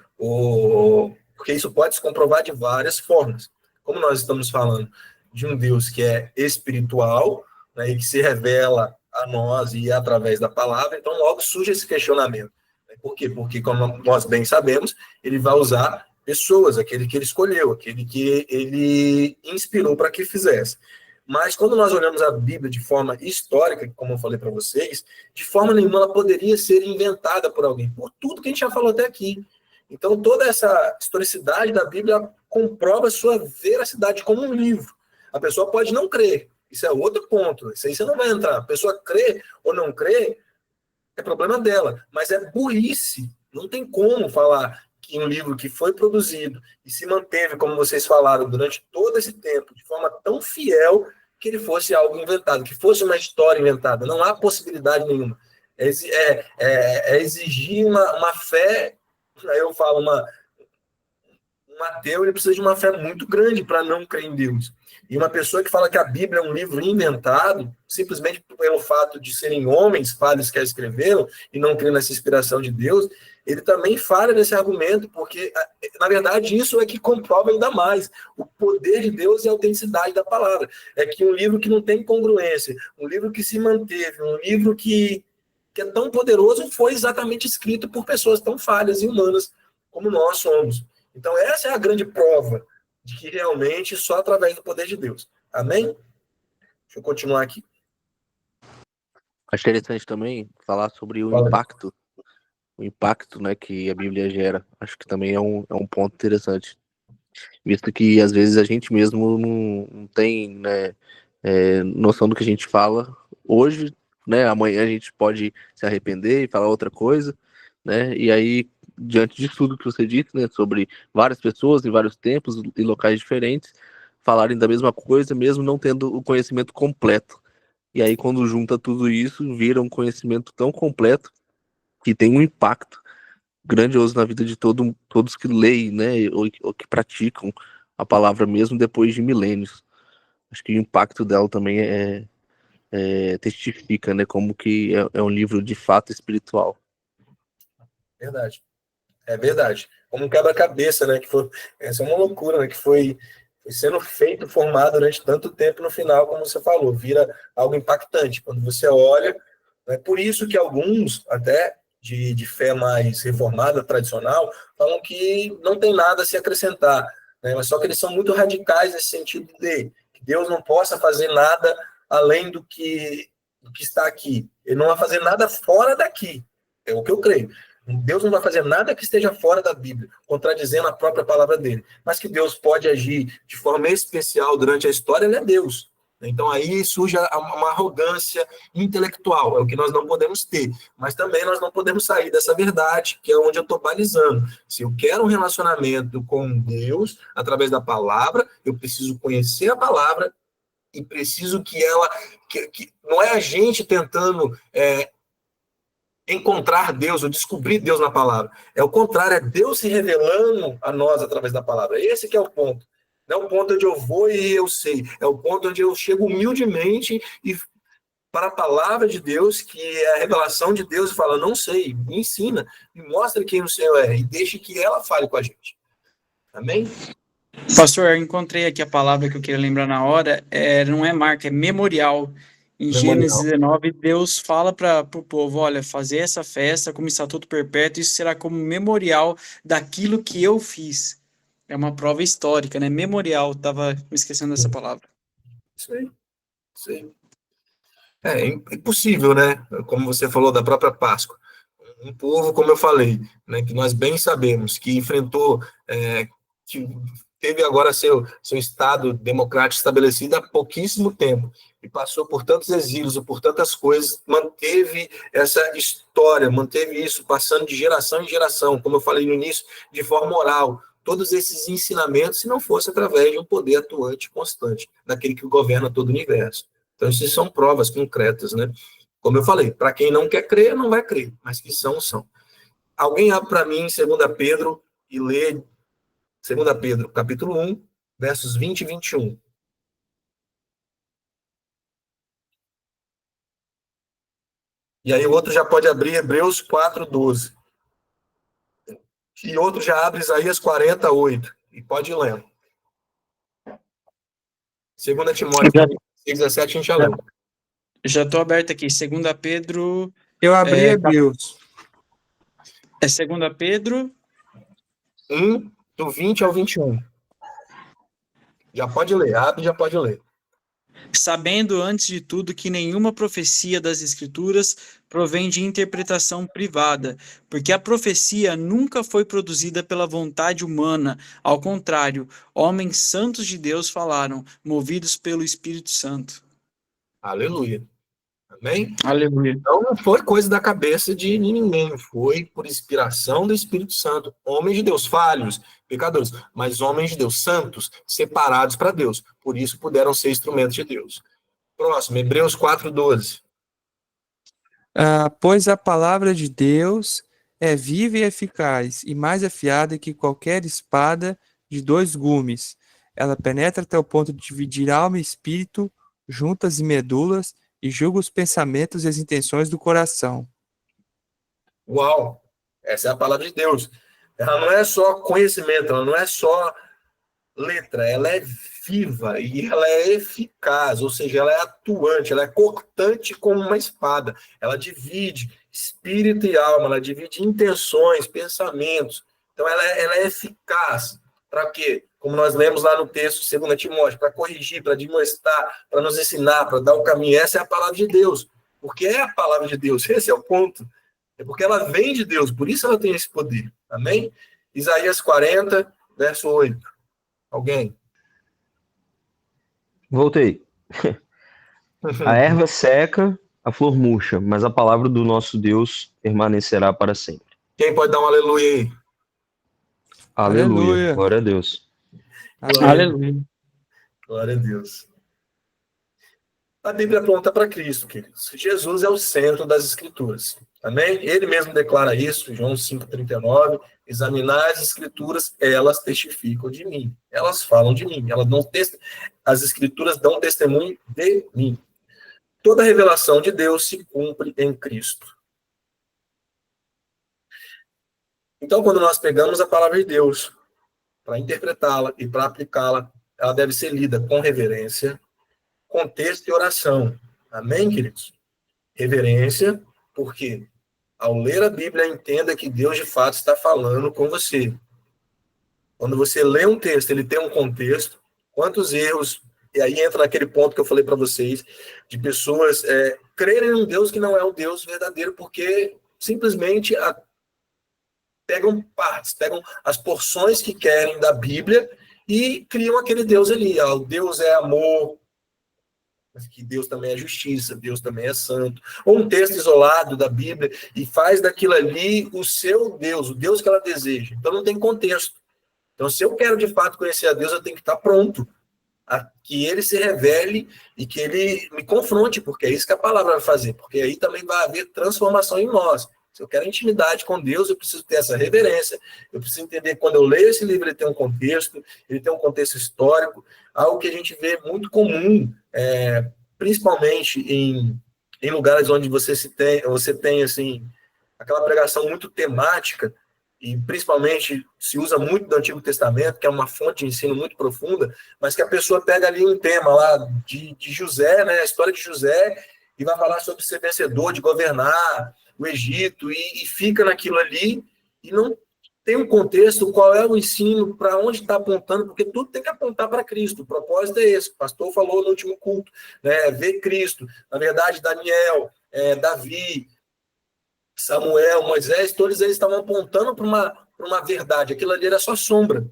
porque isso pode se comprovar de várias formas. Como nós estamos falando de um Deus que é espiritual, né, e que se revela a nós e através da palavra, então logo surge esse questionamento. Por quê? Porque, como nós bem sabemos, ele vai usar pessoas, aquele que ele escolheu, aquele que ele inspirou para que fizesse. Mas quando nós olhamos a Bíblia de forma histórica, como eu falei para vocês, de forma nenhuma ela poderia ser inventada por alguém, por tudo que a gente já falou até aqui. Então, toda essa historicidade da Bíblia comprova sua veracidade como um livro. A pessoa pode não crer, isso é outro ponto, isso aí você não vai entrar. A pessoa crê ou não crê, é problema dela, mas é burrice. Não tem como falar que um livro que foi produzido e se manteve, como vocês falaram, durante todo esse tempo, de forma tão fiel, que ele fosse algo inventado, que fosse uma história inventada. Não há possibilidade nenhuma. É exigir uma fé, aí eu falo, um ateu, ele precisa de uma fé muito grande para não crer em Deus. E uma pessoa que fala que a Bíblia é um livro inventado, simplesmente pelo fato de serem homens, padres que a escreveram, e não crer nessa inspiração de Deus, ele também falha nesse argumento, porque, na verdade, isso é que comprova ainda mais o poder de Deus e a autenticidade da palavra. É que um livro que não tem congruência, um livro que se manteve, um livro que é tão poderoso, foi exatamente escrito por pessoas tão falhas e humanas como nós somos. Então, essa é a grande prova de que realmente só através do poder de Deus. Amém? Deixa eu continuar aqui. Acho interessante também falar sobre o impacto, né, que a Bíblia gera. Acho que também é um ponto interessante, visto que às vezes a gente mesmo não tem, né, noção do que a gente fala hoje, né, amanhã a gente pode se arrepender e falar outra coisa, né, e aí, diante de tudo que você disse, né, sobre várias pessoas em vários tempos e locais diferentes falarem da mesma coisa, mesmo não tendo o conhecimento completo. E aí, quando junta tudo isso, vira um conhecimento tão completo que tem um impacto grandioso na vida de todos que leem, né, ou que praticam a palavra mesmo depois de milênios. Acho que o impacto dela também testifica, né, como que é um livro de fato espiritual. Verdade. É verdade. Como um quebra-cabeça, né? Essa é uma loucura, né? Que foi sendo feito, formado durante tanto tempo, no final, como você falou, vira algo impactante. Quando você olha, é por isso que alguns, até de fé mais reformada, tradicional, falam que não tem nada a se acrescentar, né? Mas só que eles são muito radicais nesse sentido de que Deus não possa fazer nada além do que está aqui. Ele não vai fazer nada fora daqui. É o que eu creio. Deus não vai fazer nada que esteja fora da Bíblia, contradizendo a própria palavra dele. Mas que Deus pode agir de forma especial durante a história, ele é Deus. Então aí surge uma arrogância intelectual, é o que nós não podemos ter. Mas também nós não podemos sair dessa verdade, que é onde eu estou balizando. Se eu quero um relacionamento com Deus, através da palavra, eu preciso conhecer a palavra e preciso que ela... que não é a gente tentando... encontrar Deus ou descobrir Deus na palavra. É o contrário, é Deus se revelando a nós através da palavra. Esse que é o ponto. Não é o ponto onde eu vou e eu sei. É o ponto onde eu chego humildemente e para a palavra de Deus, que é a revelação de Deus, e fala, não sei, me ensina, me mostra quem o Senhor é e deixe que ela fale com a gente. Amém? Pastor, eu encontrei aqui a palavra que eu queria lembrar na hora, não é marca, é memorial. Em Gênesis 19, Deus fala para o povo, olha, fazer essa festa como estatuto perpétuo, isso será como memorial daquilo que eu fiz. É uma prova histórica, né? Memorial, estava me esquecendo dessa palavra. Isso aí. Isso aí. É impossível, né? Como você falou da própria Páscoa. Um povo, como eu falei, né, que nós bem sabemos, que enfrentou, que teve agora seu Estado democrático estabelecido há pouquíssimo tempo, e passou por tantos exílios, por tantas coisas, manteve essa história, manteve isso passando de geração em geração, como eu falei no início, de forma oral, todos esses ensinamentos, se não fosse através de um poder atuante constante, daquele que governa todo o universo. Então, isso são provas concretas, né? Como eu falei, para quem não quer crer, não vai crer, mas que são, são. Alguém abre para mim 2 Pedro e lê 2 Pedro, capítulo 1, versos 20 e 21. E aí o outro já pode abrir Hebreus 4, 12. E outro já abre Isaías 48. E pode ir lendo. 2 Timóteo 6, 17, a gente já leu. Já estou aberto aqui, 2 Pedro... Eu abri Hebreus. É 2 Pedro... 1, do 20 ao 21. Já pode ler, abre, já pode ler. Sabendo antes de tudo que nenhuma profecia das Escrituras provém de interpretação privada, porque a profecia nunca foi produzida pela vontade humana, ao contrário, homens santos de Deus falaram, movidos pelo Espírito Santo. Aleluia. Amém? Aleluia. Então não foi coisa da cabeça de ninguém, foi por inspiração do Espírito Santo. Homens de Deus, falhos, pecadores, mas homens de Deus, santos, separados para Deus. Por isso puderam ser instrumentos de Deus. Próximo, Hebreus 4:12. Pois a palavra de Deus é viva e eficaz, e mais afiada que qualquer espada de 2 gumes. Ela penetra até o ponto de dividir alma e espírito, juntas e medulas, e julga os pensamentos e as intenções do coração. Uau! Essa é a palavra de Deus. Ela não é só conhecimento, ela não é só letra, ela é viva e ela é eficaz, ou seja, ela é atuante, ela é cortante como uma espada. Ela divide espírito e alma, ela divide intenções, pensamentos. Então ela é eficaz. Para quê? Como nós lemos lá no texto de 2 Timóteo, para corrigir, para demonstrar, para nos ensinar, para dar o caminho. Essa é a palavra de Deus. Porque é a palavra de Deus, esse é o ponto. É porque ela vem de Deus, por isso ela tem esse poder. Amém? Isaías 40, verso 8. Alguém? Voltei. A erva seca, a flor murcha, mas a palavra do nosso Deus permanecerá para sempre. Quem pode dar um aleluia aí? Aleluia. Glória a Deus. Aleluia. Glória a Deus. A Bíblia aponta para Cristo, queridos. Jesus é o centro das Escrituras. Amém? Ele mesmo declara isso, João 5,39. Examinar as Escrituras, elas testificam de mim. Elas falam de mim. As Escrituras dão testemunho de mim. Toda a revelação de Deus se cumpre em Cristo. Então, quando nós pegamos a palavra de Deus para interpretá-la e para aplicá-la, ela deve ser lida com reverência, contexto e oração. Amém, queridos? Reverência, porque ao ler a Bíblia, entenda que Deus de fato está falando com você. Quando você lê um texto, ele tem um contexto, quantos erros, e aí entra naquele ponto que eu falei para vocês, de pessoas crerem em um Deus que não é o Deus verdadeiro, porque simplesmente pegam partes, pegam as porções que querem da Bíblia e criam aquele Deus ali. O Deus é amor, mas que Deus também é justiça, Deus também é santo. Ou um texto isolado da Bíblia e faz daquilo ali o seu Deus, o Deus que ela deseja. Então não tem contexto. Então, se eu quero de fato conhecer a Deus, eu tenho que estar pronto a que ele se revele e que ele me confronte, porque é isso que a palavra vai fazer, porque aí também vai haver transformação em nós. Se eu quero intimidade com Deus, eu preciso ter essa reverência, eu preciso entender que quando eu leio esse livro, ele tem um contexto histórico, algo que a gente vê muito comum, principalmente em lugares onde você tem assim, aquela pregação muito temática, e principalmente se usa muito do Antigo Testamento, que é uma fonte de ensino muito profunda, mas que a pessoa pega ali um tema lá de José, né, a história de José, e vai falar sobre ser vencedor, de governar o Egito, e fica naquilo ali, e não tem um contexto, qual é o ensino, para onde está apontando, porque tudo tem que apontar para Cristo. O propósito é esse. O pastor falou no último culto, né? Ver Cristo. Na verdade, Daniel, Davi, Samuel, Moisés, todos eles estavam apontando para uma verdade. Aquilo ali era só sombra.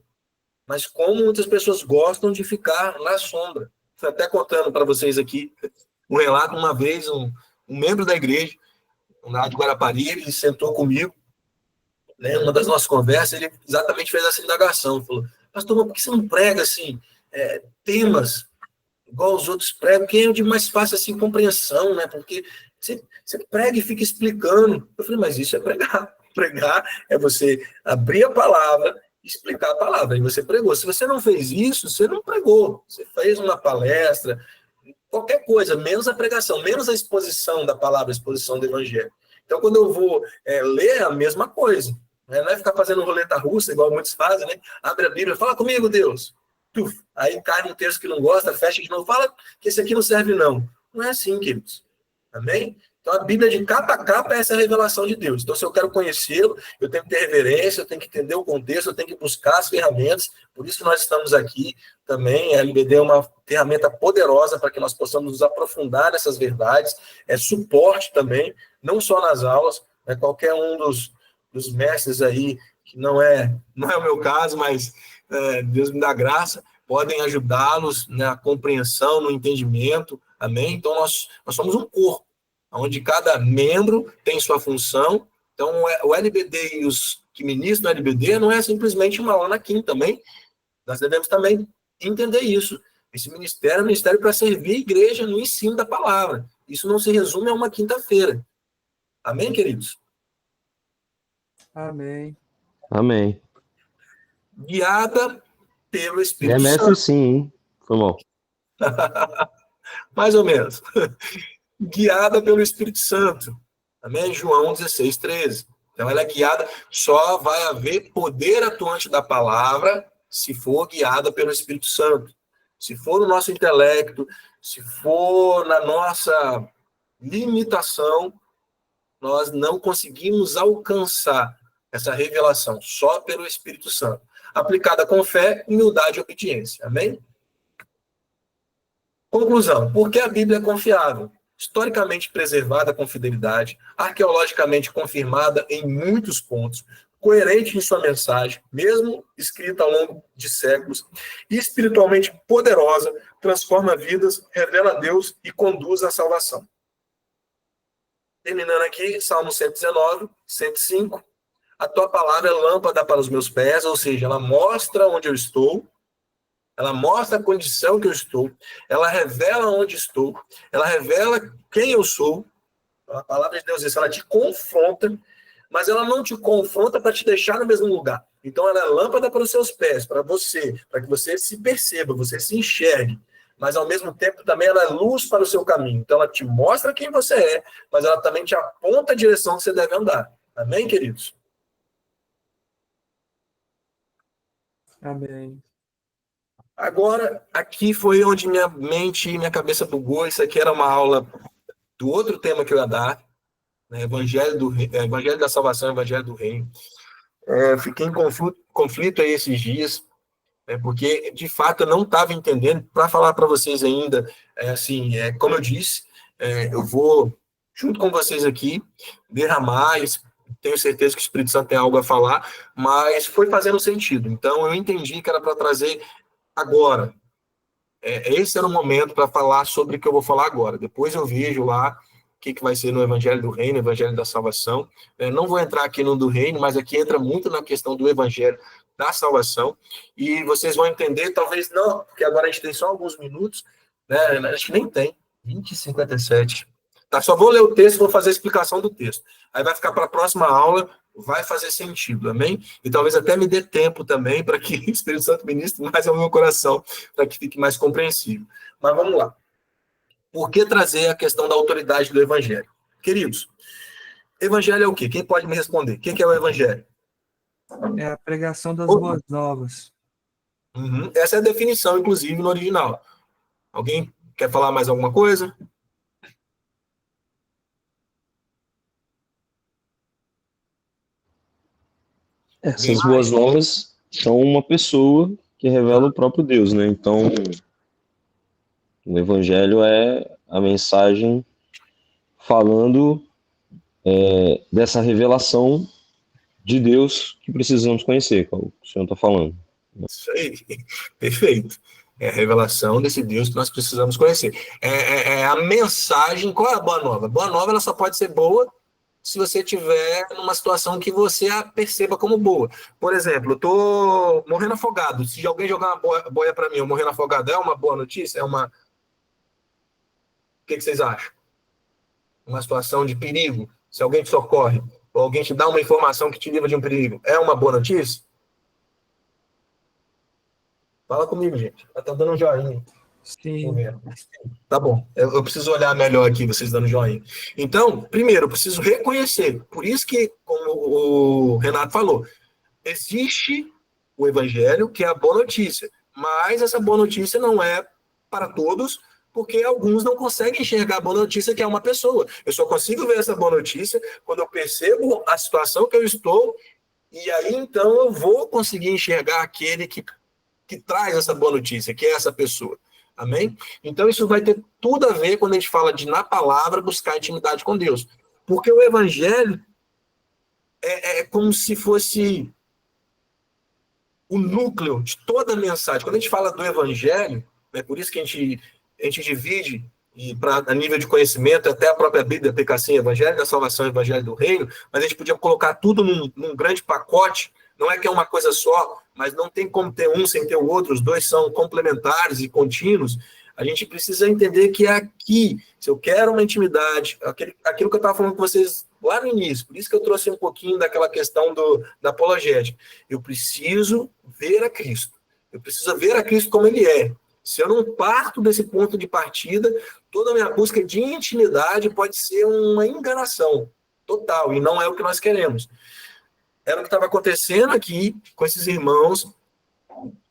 Mas como muitas pessoas gostam de ficar na sombra. Estou até contando para vocês aqui um relato. Uma vez, um membro da igreja, lá de Guarapari, ele sentou comigo, né, uma das nossas conversas, ele exatamente fez essa indagação. Falou, pastor, mas por que você não prega assim, temas igual os outros pregam, que é de mais fácil assim, compreensão, né? Porque você prega e fica explicando. Eu falei, mas isso é pregar. Pregar é você abrir a palavra e explicar a palavra. E você pregou. Se você não fez isso, você não pregou. Você fez uma palestra, qualquer coisa, menos a pregação, menos a exposição da palavra, a exposição do evangelho. Então, quando eu vou ler, a mesma coisa. Né? Não é ficar fazendo roleta russa, igual muitos fazem, né? Abre a Bíblia, fala comigo, Deus. Tuf, aí cai num texto que não gosta, fecha de novo, fala que esse aqui não serve, não. Não é assim, queridos. Amém? Então, a Bíblia, de capa a capa, é essa revelação de Deus. Então, se eu quero conhecê-lo, eu tenho que ter reverência, eu tenho que entender o contexto, eu tenho que buscar as ferramentas. Por isso que nós estamos aqui também. A LBD é uma ferramenta poderosa para que nós possamos nos aprofundar nessas verdades. É suporte também, não só nas aulas, né? Qualquer um dos mestres aí, que não é o meu caso, mas Deus me dá graça, podem ajudá-los na compreensão, no entendimento. Amém? Então, nós somos um corpo, onde cada membro tem sua função. Então, o LBD e os que ministram o LBD não é simplesmente uma aula na quinta também. Nós devemos também entender isso. Esse ministério é um ministério para servir a igreja no ensino da palavra. Isso não se resume a uma quinta-feira. Amém, queridos? Amém. Amém. Guiada pelo Espírito É mestre Santo. sim, hein? Foi mal. Mais ou menos. Guiada pelo Espírito Santo. Amém? João 16, 13. Então, ela é guiada, só vai haver poder atuante da palavra se for guiada pelo Espírito Santo. Se for no nosso intelecto, se for na nossa limitação, nós não conseguimos alcançar essa revelação, só pelo Espírito Santo. Aplicada com fé, humildade e obediência. Amém? Conclusão. Por que a Bíblia é confiável? Historicamente preservada com fidelidade, arqueologicamente confirmada em muitos pontos, coerente em sua mensagem, mesmo escrita ao longo de séculos, e espiritualmente poderosa, transforma vidas, revela Deus e conduz à salvação. Terminando aqui, Salmo 119, 105. A tua palavra é lâmpada para os meus pés, ou seja, ela mostra onde eu estou, ela mostra a condição que eu estou, ela revela onde estou, ela revela quem eu sou. A palavra de Deus diz, ela te confronta, mas ela não te confronta para te deixar no mesmo lugar. Então ela é lâmpada para os seus pés, para que você se perceba, você se enxergue. Mas ao mesmo tempo também ela é luz para o seu caminho. Então ela te mostra quem você é, mas ela também te aponta a direção que você deve andar. Amém, queridos? Amém. Agora, aqui foi onde minha mente e minha cabeça bugou. Isso aqui era uma aula do outro tema que eu ia dar, né? Evangelho da Salvação, Evangelho do Reino. Fiquei em conflito aí esses dias, porque, de fato, eu não estava entendendo. Para falar para vocês ainda, como eu disse, eu vou, junto com vocês aqui, derramar, tenho certeza que o Espírito Santo tem algo a falar, mas foi fazendo sentido. Então, eu entendi que era para trazer agora. Esse era o momento para falar sobre o que eu vou falar agora. Depois eu vejo lá o que vai ser no Evangelho do Reino, Evangelho da Salvação. Não vou entrar aqui no do Reino, mas aqui entra muito na questão do Evangelho da Salvação. E vocês vão entender, talvez não, porque agora a gente tem só alguns minutos, né? Acho que nem tem, 20h57. Tá, só vou ler o texto e vou fazer a explicação do texto. Aí vai ficar para a próxima aula, vai fazer sentido, amém? E talvez até me dê tempo também para que o Espírito Santo ministre mais ao meu coração, para que fique mais compreensível. Mas vamos lá. Por que trazer a questão da autoridade do Evangelho? Queridos, Evangelho é o quê? Quem pode me responder? O que é o Evangelho? É a pregação das Ô, boas novas. Essa é a definição, inclusive, no original. Alguém quer falar mais alguma coisa? Essas boas novas são uma pessoa que revela o próprio Deus, né? Então, o Evangelho é a mensagem falando dessa revelação de Deus que precisamos conhecer, como o senhor está falando. Isso aí, perfeito. É a revelação desse Deus que nós precisamos conhecer. É a mensagem. Qual é a boa nova? A boa nova ela só pode ser boa se você estiver numa situação que você a perceba como boa. Por exemplo, eu estou morrendo afogado. Se alguém jogar uma boia para mim, eu morrendo afogado, é uma boa notícia? É uma. O que vocês acham? Uma situação de perigo? Se alguém te socorre, ou alguém te dá uma informação que te livra de um perigo, é uma boa notícia? Fala comigo, gente. Tá dando um joinha. Sim. Tá bom. Eu preciso olhar melhor aqui, vocês dando joinha. Então, primeiro, eu preciso reconhecer. Por isso que, como o Renato falou, existe o evangelho, que é a boa notícia. Mas essa boa notícia não é para todos, porque alguns não conseguem enxergar a boa notícia, que é uma pessoa. Eu só consigo ver essa boa notícia quando eu percebo a situação que eu estou, e aí, então, eu vou conseguir enxergar aquele que traz essa boa notícia, que é essa pessoa. Amém? Então, isso vai ter tudo a ver quando a gente fala de, na palavra, buscar intimidade com Deus. Porque o evangelho é como se fosse o núcleo de toda a mensagem. Quando a gente fala do evangelho, é por isso que a gente divide, e a nível de conhecimento, até a própria Bíblia fica assim, evangelho da salvação, evangelho do reino, mas a gente podia colocar tudo num grande pacote. Não é que é uma coisa só, mas não tem como ter um sem ter o outro, os dois são complementares e contínuos. A gente precisa entender que aqui, se eu quero uma intimidade, aquilo que eu estava falando com vocês lá no início, por isso que eu trouxe um pouquinho daquela questão da apologética, eu preciso ver a Cristo, eu preciso ver a Cristo como ele é. Se eu não parto desse ponto de partida, toda a minha busca de intimidade pode ser uma enganação total, e não é o que nós queremos. Era o que estava acontecendo aqui com esses irmãos.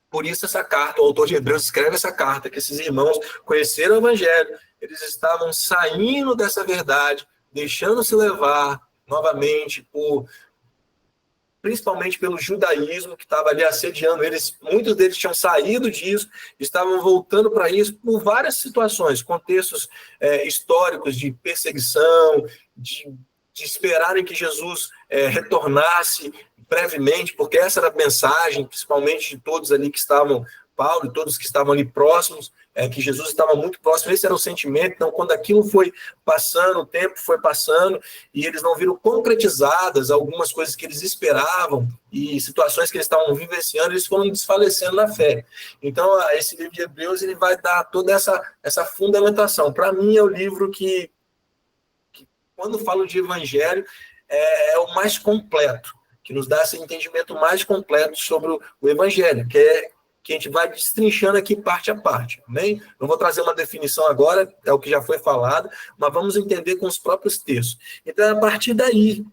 Por isso essa carta, o autor de Hebreus escreve essa carta, que esses irmãos conheceram o evangelho, eles estavam saindo dessa verdade, deixando-se levar novamente principalmente pelo judaísmo que estava ali assediando eles. Muitos deles tinham saído disso, estavam voltando para isso por várias situações, contextos históricos de perseguição, de esperarem que Jesus retornasse brevemente, porque essa era a mensagem, principalmente de todos ali que estavam, Paulo e todos que estavam ali próximos, que Jesus estava muito próximo. Esse era o sentimento. Então, quando aquilo foi passando, o tempo foi passando, e eles não viram concretizadas algumas coisas que eles esperavam, e situações que eles estavam vivenciando, eles foram desfalecendo na fé. Então, esse livro de Hebreus, ele vai dar toda essa fundamentação. Para mim, é o livro que quando falo de evangelho, é o mais completo, que nos dá esse entendimento mais completo sobre o evangelho, que a gente vai destrinchando aqui parte a parte, amém? Não vou trazer uma definição agora, é o que já foi falado, mas vamos entender com os próprios textos. Então, é a partir daí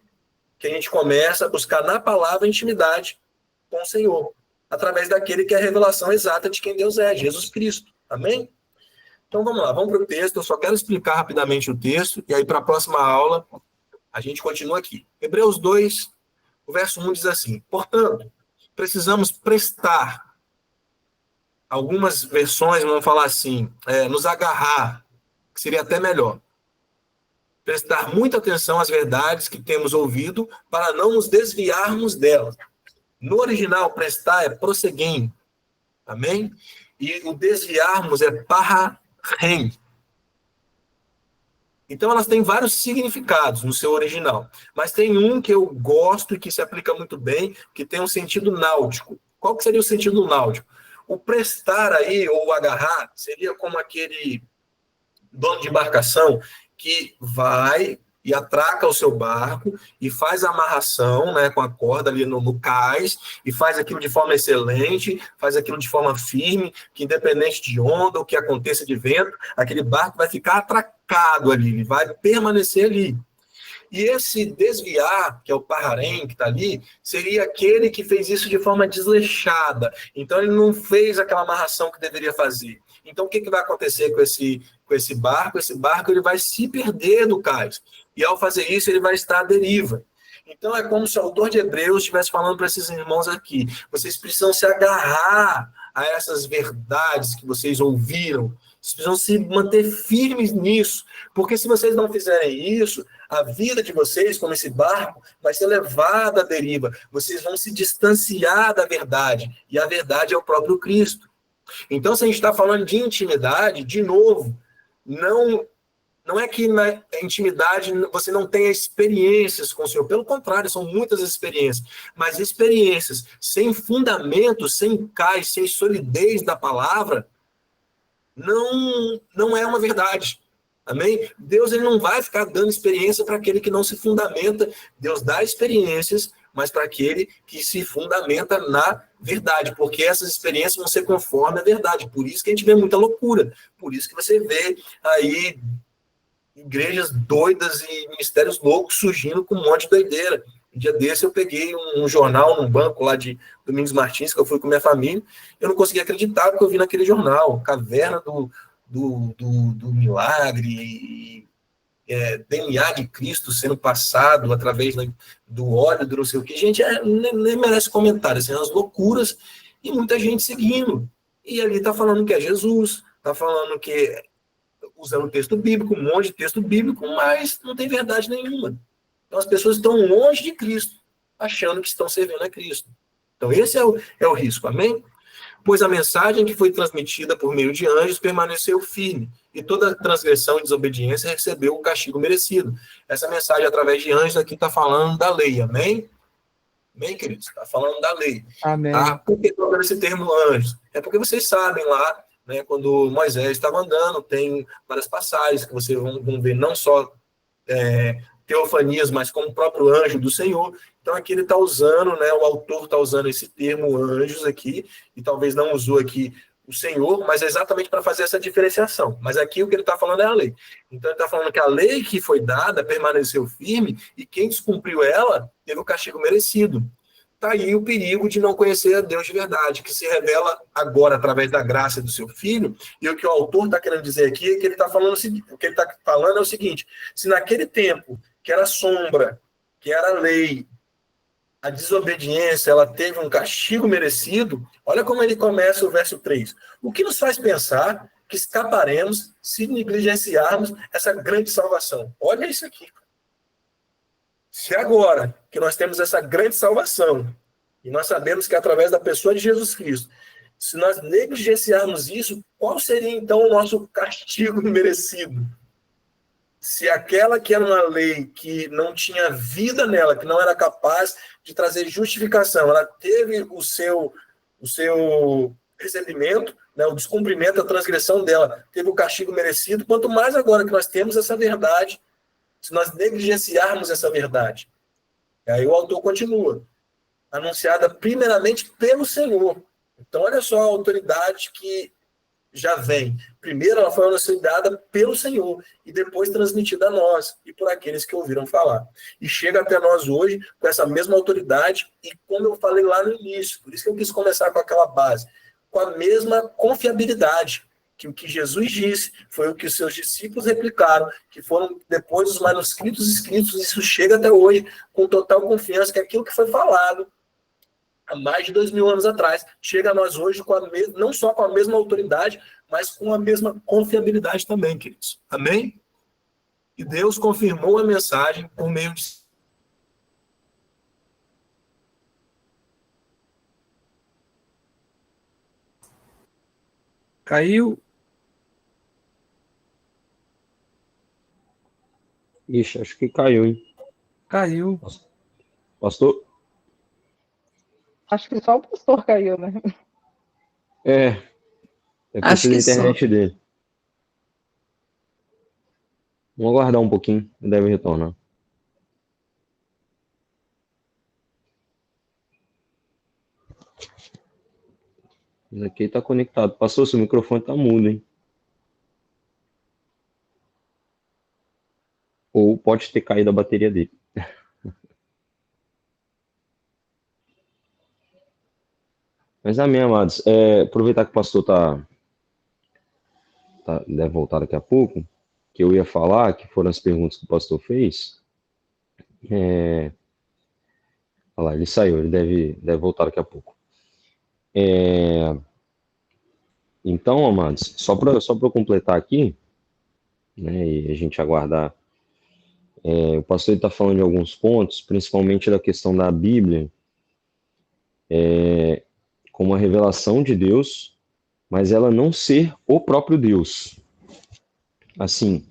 que a gente começa a buscar na palavra a intimidade com o Senhor, através daquele que é a revelação exata de quem Deus é, Jesus Cristo, amém? Então, vamos lá, vamos para o texto. Eu só quero explicar rapidamente o texto, e aí, para a próxima aula, a gente continua aqui. Hebreus 2, o verso 1 diz assim: portanto, precisamos prestar, algumas versões vão falar assim, nos agarrar, que seria até melhor. Prestar muita atenção às verdades que temos ouvido, para não nos desviarmos delas. No original, prestar é prosseguir, amém? E o desviarmos é pararem. Então, elas têm vários significados no seu original, mas tem um que eu gosto e que se aplica muito bem, que tem um sentido náutico. Qual que seria o sentido náutico? O prestar aí, ou o agarrar, seria como aquele dono de embarcação que vai e atraca o seu barco e faz a amarração, né, com a corda ali no cais, e faz aquilo de forma excelente, faz aquilo de forma firme, que independente de onda, o que aconteça de vento, aquele barco vai ficar atracado ali, vai permanecer ali. E esse desviar, que é o pararém que está ali, seria aquele que fez isso de forma desleixada. Então, ele não fez aquela amarração que deveria fazer. Então, o que vai acontecer com esse barco? Esse barco ele vai se perder do cais. E, ao fazer isso, ele vai estar à deriva. Então, é como se o autor de Hebreus estivesse falando para esses irmãos aqui. Vocês precisam se agarrar a essas verdades que vocês ouviram. Vocês precisam se manter firmes nisso. Porque se vocês não fizerem isso, a vida de vocês, como esse barco, vai ser levada à deriva. Vocês vão se distanciar da verdade. E a verdade é o próprio Cristo. Então, se a gente está falando de intimidade, de novo, não é que na intimidade você não tenha experiências com o Senhor. Pelo contrário, são muitas experiências. Mas experiências sem fundamento, sem cais, sem solidez da palavra, não é uma verdade. Amém? Deus ele não vai ficar dando experiência para aquele que não se fundamenta. Deus dá experiências, mas para aquele que se fundamenta na verdade, porque essas experiências vão ser conforme a verdade. Por isso que a gente vê muita loucura. Por isso que você vê aí igrejas doidas e ministérios loucos surgindo com um monte de doideira. Um dia desse eu peguei um jornal num banco lá de Domingos Martins, que eu fui com minha família, eu não consegui acreditar porque eu vi naquele jornal, Caverna do Milagre, DNA de Cristo sendo passado através do óleo, do não sei o que. Gente, nem merece comentário, assim, as loucuras, e muita gente seguindo. E ali está falando que é Jesus, está falando que usando o texto bíblico, um monte de texto bíblico, mas não tem verdade nenhuma. Então as pessoas estão longe de Cristo, achando que estão servindo a Cristo. Então esse é o risco, amém? Pois a mensagem que foi transmitida por meio de anjos permaneceu firme, e toda transgressão e desobediência recebeu o castigo merecido. Essa mensagem através de anjos aqui está falando da lei, amém? Amém, queridos? Está falando da lei. Amém. Por que estou esse termo anjos? É porque vocês sabem lá, né, quando Moisés estava andando, tem várias passagens que vocês vão ver não só teofanias, mas como o próprio anjo do Senhor. Então aqui ele está usando, né, o autor está usando esse termo anjos aqui, e talvez não usou aqui o Senhor, mas é exatamente para fazer essa diferenciação. Mas aqui o que ele está falando é a lei. Então ele está falando que a lei que foi dada permaneceu firme, e quem descumpriu ela teve o castigo merecido. Está aí o perigo de não conhecer a Deus de verdade, que se revela agora através da graça do seu Filho. E o que o autor está querendo dizer aqui é que ele está falando o que ele está falando é o seguinte: se naquele tempo que era sombra, que era lei, a desobediência ela teve um castigo merecido, olha como ele começa o verso 3. O que nos faz pensar que escaparemos se negligenciarmos essa grande salvação? Olha isso aqui. Se agora que nós temos essa grande salvação, e nós sabemos que é através da pessoa de Jesus Cristo, se nós negligenciarmos isso, qual seria então o nosso castigo merecido? Se aquela que era uma lei que não tinha vida nela, que não era capaz de trazer justificação, ela teve o seu recebimento, né, o descumprimento, a transgressão dela, teve o castigo merecido, quanto mais agora que nós temos essa verdade, se nós negligenciarmos essa verdade. E aí o autor continua, anunciada primeiramente pelo Senhor. Então olha só a autoridade que já vem. Primeiro ela foi anunciada pelo Senhor e depois transmitida a nós e por aqueles que ouviram falar. E chega até nós hoje com essa mesma autoridade e, como eu falei lá no início, por isso que eu quis começar com aquela base, com a mesma confiabilidade, que o que Jesus disse foi o que os seus discípulos replicaram, que foram depois os manuscritos escritos, e isso chega até hoje com total confiança que aquilo que foi falado há mais de 2000 anos atrás, chega a nós hoje não só com a mesma autoridade, mas com a mesma confiabilidade também, queridos. Amém? E Deus confirmou a mensagem por meio de... Caiu. Ixi, acho que caiu, hein? Caiu. Pastor? Acho que só o pastor caiu, né? É Acho da que só. internet dele. Vamos aguardar um pouquinho, deve retornar. Isso aqui tá conectado. Passou, seu microfone tá mudo, hein? Ou pode ter caído a bateria dele. Mas amém, amados. Aproveitar que o pastor deve voltar daqui a pouco, que eu ia falar, que foram as perguntas que o pastor fez. Olha lá, ele saiu, ele deve voltar daqui a pouco. Então, amados, só para eu completar aqui, né, e a gente aguardar, o pastor está falando de alguns pontos, principalmente da questão da Bíblia, como a revelação de Deus, mas ela não ser o próprio Deus. Assim,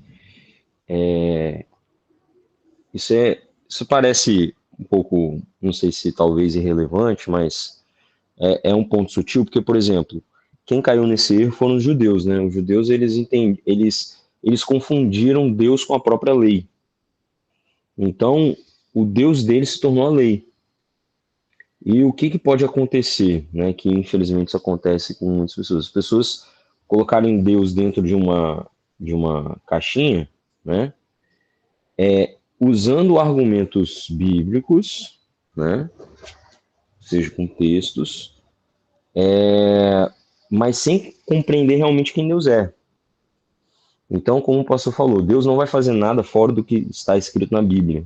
isso parece um pouco, não sei se talvez irrelevante, mas é um ponto sutil, porque, por exemplo, quem caiu nesse erro foram os judeus, né? Os judeus, eles confundiram Deus com a própria lei. Então, o Deus deles se tornou a lei. E o que pode acontecer, né? Que infelizmente isso acontece com muitas pessoas. As pessoas colocarem Deus dentro de uma caixinha, né? Usando argumentos bíblicos, né? Ou seja, com textos, mas sem compreender realmente quem Deus é. Então, como o pastor falou, Deus não vai fazer nada fora do que está escrito na Bíblia.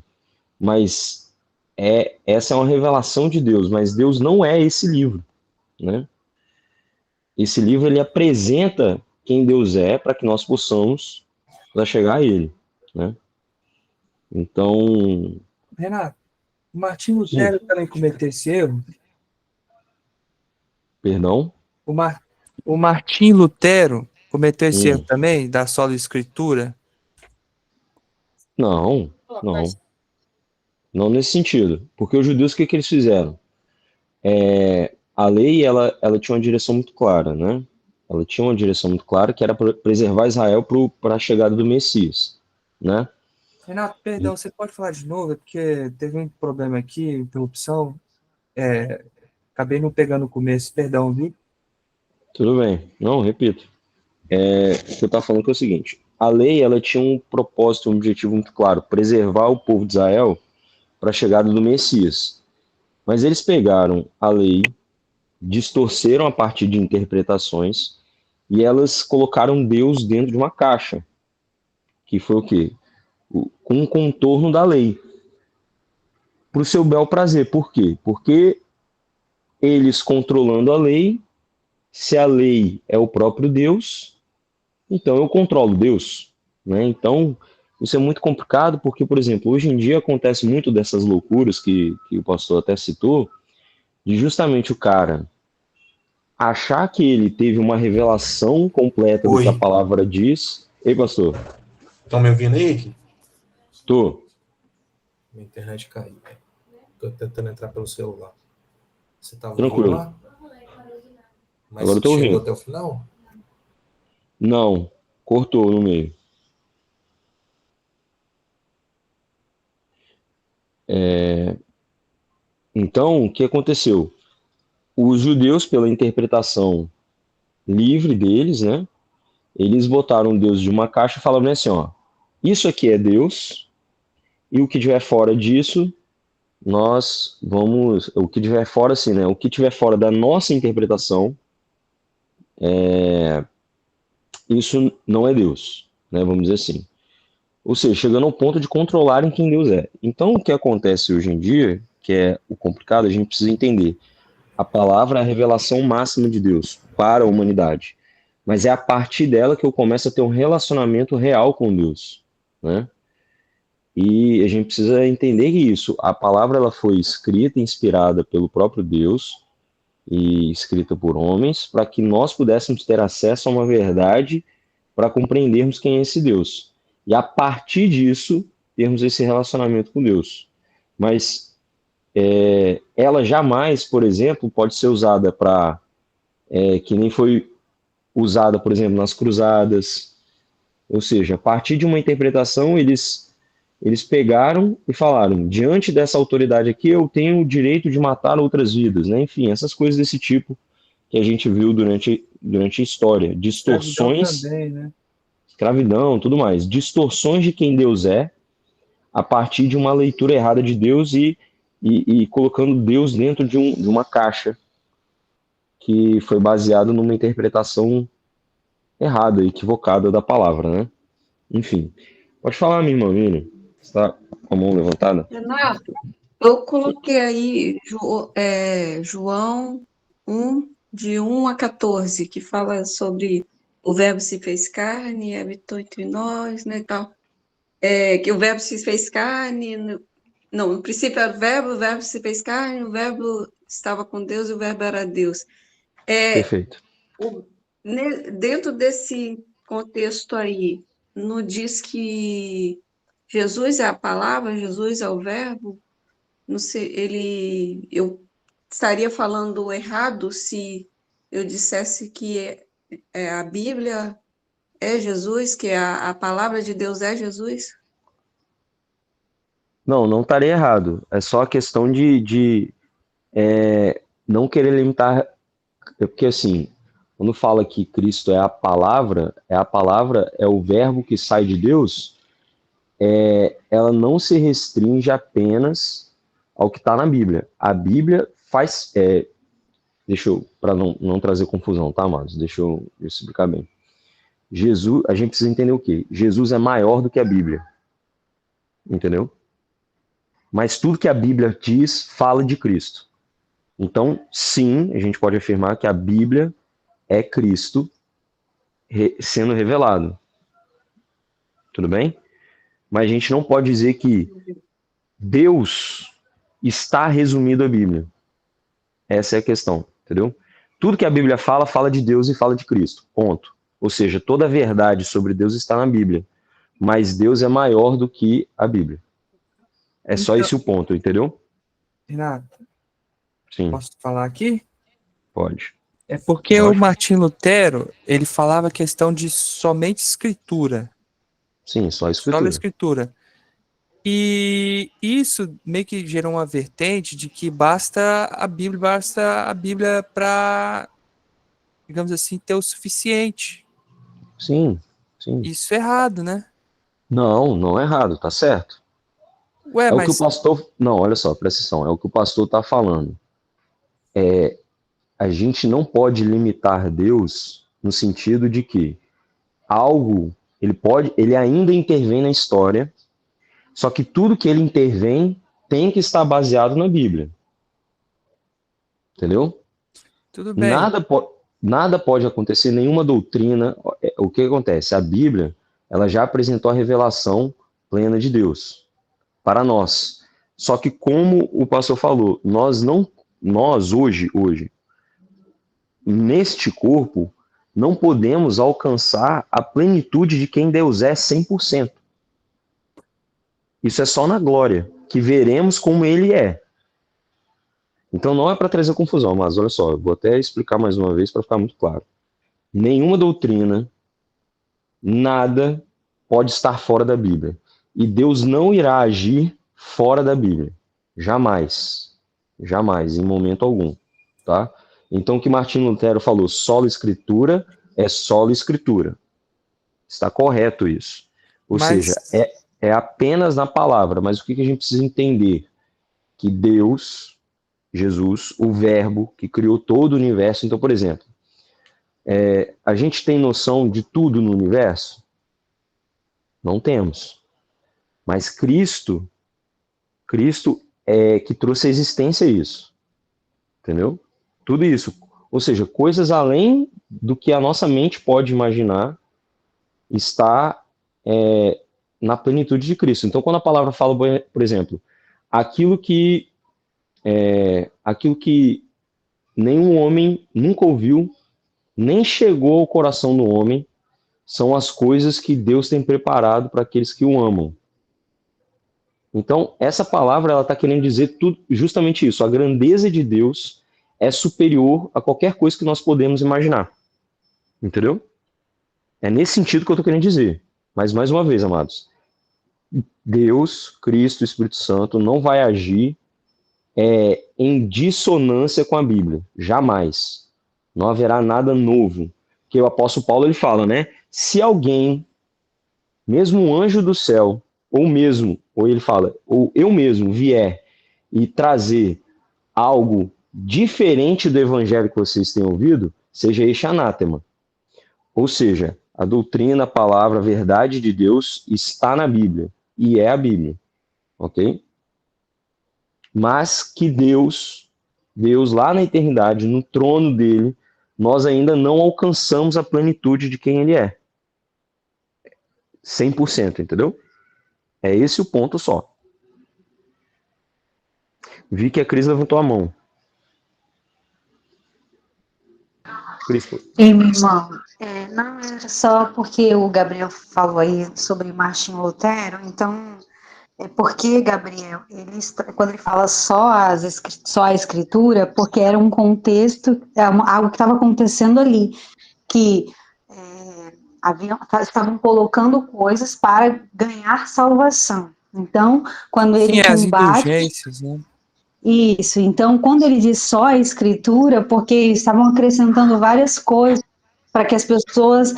Mas essa é uma revelação de Deus, mas Deus não é esse livro, né? Esse livro, ele apresenta quem Deus é para que nós possamos chegar a Ele, né? Então... Renato, o Martim Lutero também cometeu esse erro? Perdão? O Martim Lutero cometeu esse erro também, da sola escritura? Não. Não nesse sentido. Porque os judeus, o que eles fizeram? A lei, ela tinha uma direção muito clara, né? Ela tinha uma direção muito clara, que era preservar Israel para a chegada do Messias, né? Renato, perdão, você pode falar de novo? É porque teve um problema aqui, interrupção. Acabei não pegando o começo, perdão, viu? Tudo bem. Não, repito. O que eu estava falando que é o seguinte. A lei, ela tinha um propósito, um objetivo muito claro. Preservar o povo de Israel para a chegada do Messias. Mas eles pegaram a lei, distorceram a partir de interpretações e elas colocaram Deus dentro de uma caixa. Que foi o quê? Com um contorno da lei. Para o seu bel prazer. Por quê? Porque eles controlando a lei, se a lei é o próprio Deus, então eu controlo Deus, né? Então, isso é muito complicado porque, por exemplo, hoje em dia acontece muito dessas loucuras que o pastor até citou, de justamente o cara achar que ele teve uma revelação completa do que a palavra diz. Ei, pastor. Estão me ouvindo aí? Tô. Minha internet caiu. Estou tentando entrar pelo celular. Você tá ouvindo Tranquilo. lá? Mas agora eu tô chegou ouvindo. até o final? Não, cortou no meio. Então, o que aconteceu? Os judeus, pela interpretação livre deles, né? Eles botaram Deus de uma caixa e falaram assim, ó, isso aqui é Deus, e o que tiver fora disso, nós vamos... O que tiver fora, assim, né? O que tiver fora da nossa interpretação, isso não é Deus, né? Vamos dizer assim. Ou seja, chegando ao ponto de controlarem quem Deus é. Então, o que acontece hoje em dia, que é o complicado, a gente precisa entender. A palavra é a revelação máxima de Deus para a humanidade. Mas é a partir dela que eu começo a ter um relacionamento real com Deus, né? E a gente precisa entender isso. A palavra ela foi escrita, inspirada pelo próprio Deus e escrita por homens, para que nós pudéssemos ter acesso a uma verdade para compreendermos quem é esse Deus. E a partir disso, termos esse relacionamento com Deus. Mas ela jamais, por exemplo, pode ser usada para... que nem foi usada, por exemplo, nas cruzadas. Ou seja, a partir de uma interpretação, eles pegaram e falaram, diante dessa autoridade aqui, eu tenho o direito de matar outras vidas, né? Enfim, essas coisas desse tipo que a gente viu durante a história. Distorções... Também, né? Escravidão, tudo mais. Distorções de quem Deus é, a partir de uma leitura errada de Deus e colocando Deus dentro de uma caixa que foi baseado numa interpretação errada, equivocada da palavra, né? Enfim. Pode falar, minha irmã, Miriam. Você está com a mão levantada? Renato, eu coloquei aí João 1, de 1 a 14, que fala sobre o Verbo se fez carne e habitou entre nós, né, e tal. Que o Verbo se fez carne, no princípio era o Verbo se fez carne, o Verbo estava com Deus e o Verbo era Deus. Perfeito. Dentro desse contexto aí, não diz que Jesus é a palavra, Jesus é o Verbo? Não sei, eu estaria falando errado se eu dissesse que a Bíblia é Jesus, que a palavra de Deus é Jesus? Não estaria errado. É só a questão de não querer limitar. Porque assim, quando fala que Cristo é a palavra, é o verbo que sai de Deus, ela não se restringe apenas ao que está na Bíblia. A Bíblia faz. Para não trazer confusão, tá, amados? Deixa eu explicar bem. Jesus, a gente precisa entender o quê? Jesus é maior do que a Bíblia. Entendeu? Mas tudo que a Bíblia diz fala de Cristo. Então, sim, a gente pode afirmar que a Bíblia é Cristo sendo revelado. Tudo bem? Mas a gente não pode dizer que Deus está resumido à Bíblia. Essa é a questão, entendeu? Tudo que a Bíblia fala, fala de Deus e fala de Cristo. Ponto. Ou seja, toda a verdade sobre Deus está na Bíblia. Mas Deus é maior do que a Bíblia. É só esse o ponto, entendeu? Renato, Sim. posso falar aqui? Pode. É porque o Martim Lutero, ele falava a questão de somente escritura. Sim, só a escritura. Só a escritura. E isso meio que gerou uma vertente de que basta a Bíblia para, digamos assim, ter o suficiente. Sim. Isso é errado, né? Não é errado, tá certo. Ué, o que o pastor... Não, olha só, presta atenção, é o que o pastor tá falando. A gente não pode limitar Deus no sentido de que algo, ele ainda intervém na história, só que tudo que ele intervém tem que estar baseado na Bíblia. Entendeu? Tudo bem. Nada pode acontecer, nenhuma doutrina. O que acontece? A Bíblia, ela já apresentou a revelação plena de Deus para nós. Só que como o pastor falou, nós hoje, neste corpo, não podemos alcançar a plenitude de quem Deus é 100%. Isso é só na glória, que veremos como ele é. Então não é para trazer confusão, mas olha só, eu vou até explicar mais uma vez para ficar muito claro. Nenhuma doutrina, nada pode estar fora da Bíblia. E Deus não irá agir fora da Bíblia. Jamais. Jamais, em momento algum. Tá? Então o que Martinho Lutero falou, sola escritura, é sola escritura. Está correto isso. Ou seja, é apenas na palavra. Mas o que a gente precisa entender? Que Deus, Jesus, o verbo que criou todo o universo. Então, por exemplo, a gente tem noção de tudo no universo? Não temos. Mas Cristo é que trouxe à existência isso. Entendeu? Tudo isso. Ou seja, coisas além do que a nossa mente pode imaginar está na plenitude de Cristo. Então, quando a palavra fala, por exemplo, aquilo que nenhum homem nunca ouviu, nem chegou ao coração do homem, são as coisas que Deus tem preparado para aqueles que o amam. Então, essa palavra ela está querendo dizer justamente isso. A grandeza de Deus é superior a qualquer coisa que nós podemos imaginar. Entendeu? É nesse sentido que eu estou querendo dizer. Mas, mais uma vez, amados, Deus, Cristo, Espírito Santo não vai agir em dissonância com a Bíblia. Jamais. Não haverá nada novo. Que o apóstolo Paulo ele fala, né? Se alguém, mesmo um anjo do céu, ou mesmo ou ele fala, ou eu mesmo vier e trazer algo diferente do evangelho que vocês têm ouvido, seja este anátema. Ou seja, a doutrina, a palavra, a verdade de Deus está na Bíblia, e é a Bíblia, ok? Mas que Deus lá na eternidade, no trono dele, nós ainda não alcançamos a plenitude de quem ele é. 100%, entendeu? É esse o ponto só. Vi que a Cris levantou a mão. Cris, E, meu irmão, não era só porque o Gabriel falou aí sobre Martinho Lutero, então, é porque, Gabriel, quando ele fala só a escritura, porque era um contexto, algo que estava acontecendo ali, que estavam colocando coisas para ganhar salvação. Então, quando ele Sim, as combate... indulgências, né? Isso, então, quando ele diz só a escritura, porque estavam acrescentando várias coisas para que as pessoas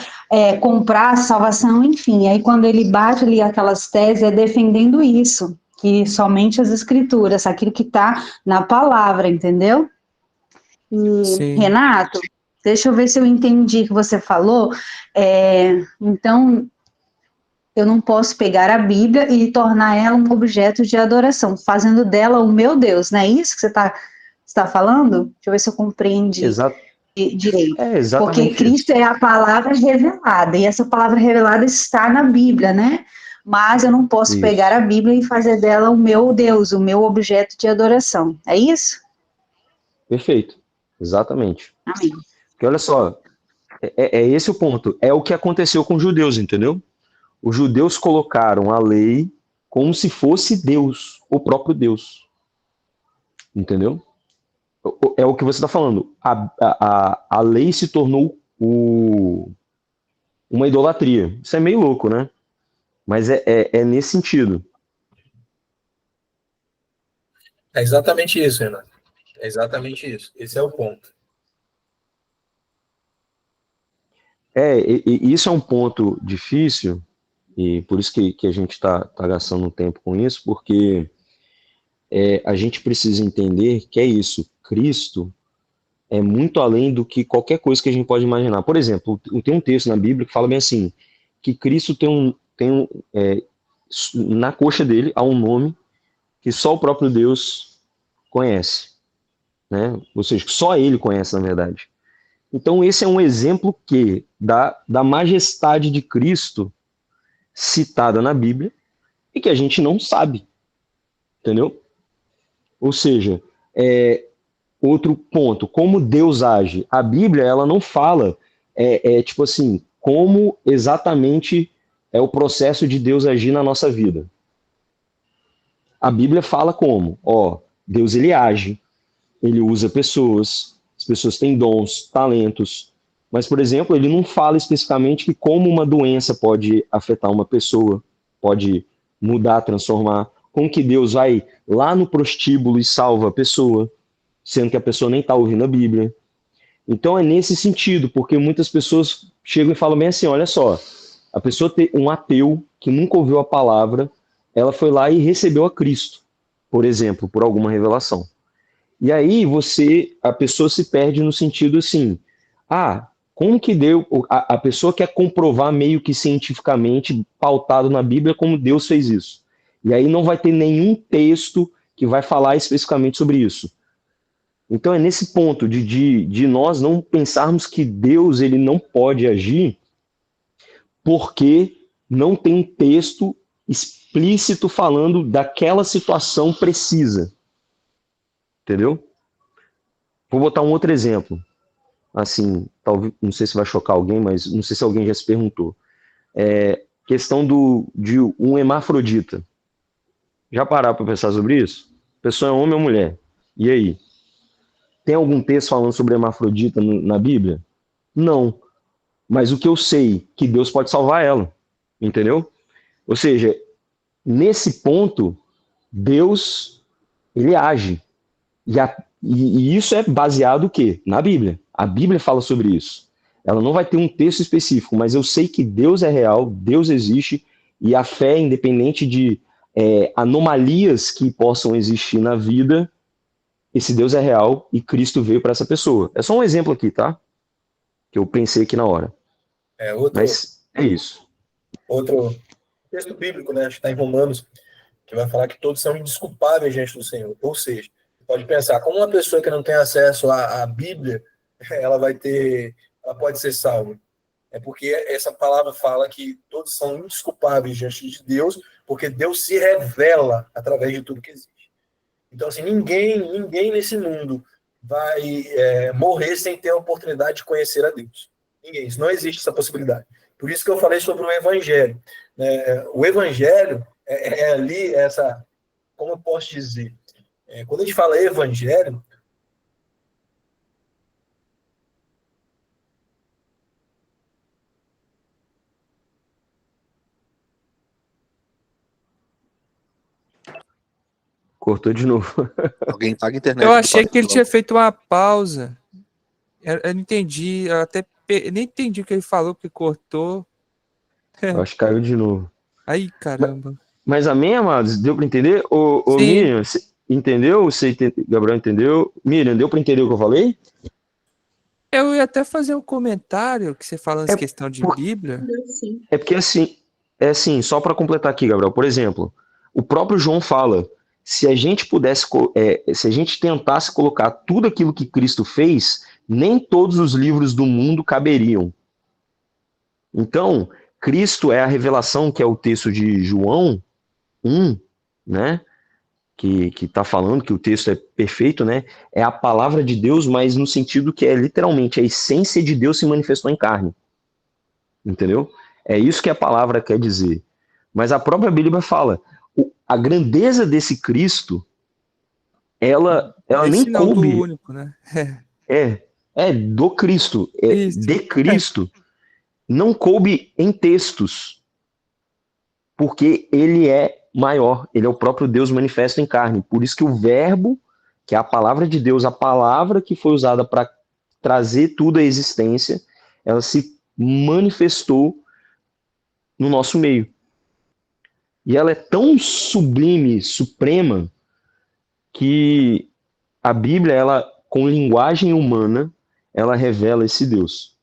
comprassem salvação, enfim, aí quando ele bate ali aquelas teses, é defendendo isso, que somente as escrituras, aquilo que está na palavra, entendeu? E, Sim. Renato, deixa eu ver se eu entendi o que você falou, então... Eu não posso pegar a Bíblia e tornar ela um objeto de adoração, fazendo dela o meu Deus, não é isso que você está falando? Deixa eu ver se eu compreendi direito. exatamente Porque Cristo é a palavra revelada, e essa palavra revelada está na Bíblia, né? Mas eu não posso pegar a Bíblia e fazer dela o meu Deus, o meu objeto de adoração. É isso? Perfeito. Exatamente. Amém. Porque olha só, é esse o ponto. É o que aconteceu com os judeus, entendeu? Os judeus colocaram a lei como se fosse Deus, o próprio Deus. Entendeu? É o que você está falando. A lei se tornou uma idolatria. Isso é meio louco, né? Mas é nesse sentido. É exatamente isso, Renato. É exatamente isso. Esse é o ponto. E isso é um ponto difícil, e por isso que a gente está gastando tempo com isso, porque a gente precisa entender que é isso. Cristo é muito além do que qualquer coisa que a gente pode imaginar. Por exemplo, tem um texto na Bíblia que fala bem assim, que Cristo na coxa dele há um nome que só o próprio Deus conhece, né? Ou seja, só ele conhece, na verdade. Então, esse é um exemplo da majestade de Cristo citada na Bíblia e que a gente não sabe, entendeu? Ou seja, outro ponto, como Deus age. A Bíblia, ela não fala, tipo assim, como exatamente é o processo de Deus agir na nossa vida. A Bíblia fala como? Deus ele age, ele usa pessoas, as pessoas têm dons, talentos, mas, por exemplo, ele não fala especificamente que como uma doença pode afetar uma pessoa, pode mudar, transformar, como que Deus vai lá no prostíbulo e salva a pessoa, sendo que a pessoa nem está ouvindo a Bíblia. Então é nesse sentido, porque muitas pessoas chegam e falam bem assim, olha só, a pessoa um ateu que nunca ouviu a palavra, ela foi lá e recebeu a Cristo, por exemplo, por alguma revelação. E aí a pessoa se perde no sentido assim, como que a pessoa quer comprovar meio que cientificamente, pautado na Bíblia, como Deus fez isso. E aí não vai ter nenhum texto que vai falar especificamente sobre isso. Então é nesse ponto de nós não pensarmos que Deus ele não pode agir porque não tem um texto explícito falando daquela situação precisa. Entendeu? Vou botar um outro exemplo. Assim, talvez, não sei se vai chocar alguém, mas não sei se alguém já se perguntou. Questão de um hermafrodita. Já pararam para pensar sobre isso? A pessoa é homem ou mulher? E aí? Tem algum texto falando sobre hermafrodita na Bíblia? Não. Mas o que eu sei, que Deus pode salvar ela. Entendeu? Ou seja, nesse ponto, Deus, ele age. E isso é baseado o quê? Na Bíblia. A Bíblia fala sobre isso. Ela não vai ter um texto específico, mas eu sei que Deus é real, Deus existe, e a fé, independente de anomalias que possam existir na vida, esse Deus é real e Cristo veio para essa pessoa. É só um exemplo aqui, tá? Que eu pensei aqui na hora. Mas é isso. Outro texto bíblico, né? Acho que está em Romanos, que vai falar que todos são indesculpáveis diante do Senhor. Ou seja, pode pensar, como uma pessoa que não tem acesso à Bíblia, ela pode ser salva. É porque essa palavra fala que todos são indesculpáveis diante de Deus, porque Deus se revela através de tudo que existe. Então, assim, ninguém nesse mundo vai morrer sem ter a oportunidade de conhecer a Deus. Ninguém. Isso não existe essa possibilidade. Por isso que eu falei sobre o Evangelho. O Evangelho ali como eu posso dizer? Quando a gente fala Evangelho, Cortou de novo. Alguém paga a internet. Eu achei que ele tinha feito uma pausa. Eu não entendi. Eu até nem entendi o que ele falou, porque cortou. Eu acho que caiu de novo. Aí, caramba. Mas amém, amados? Deu para entender? Ô Miriam, entendeu? Gabriel entendeu? Miriam, deu para entender o que eu falei? Eu ia até fazer um comentário que você fala nessa questão de Bíblia. É porque assim, só para completar aqui, Gabriel, por exemplo, o próprio João fala, se a gente tentasse colocar tudo aquilo que Cristo fez, nem todos os livros do mundo caberiam. Então, Cristo é a revelação, que é o texto de João 1, né? Que está falando que o texto é perfeito, né? É a palavra de Deus, mas no sentido que é literalmente a essência de Deus se manifestou em carne. Entendeu? É isso que a palavra quer dizer. Mas a própria Bíblia fala, a grandeza desse Cristo, ela nem coube. Do único, né? Do Cristo, de Cristo, não coube em textos, porque ele é maior, ele é o próprio Deus manifesto em carne. Por isso que o verbo, que é a palavra de Deus, a palavra que foi usada para trazer tudo à existência, ela se manifestou no nosso meio. E ela é tão sublime, suprema, que a Bíblia, ela, com linguagem humana, ela revela esse Deus.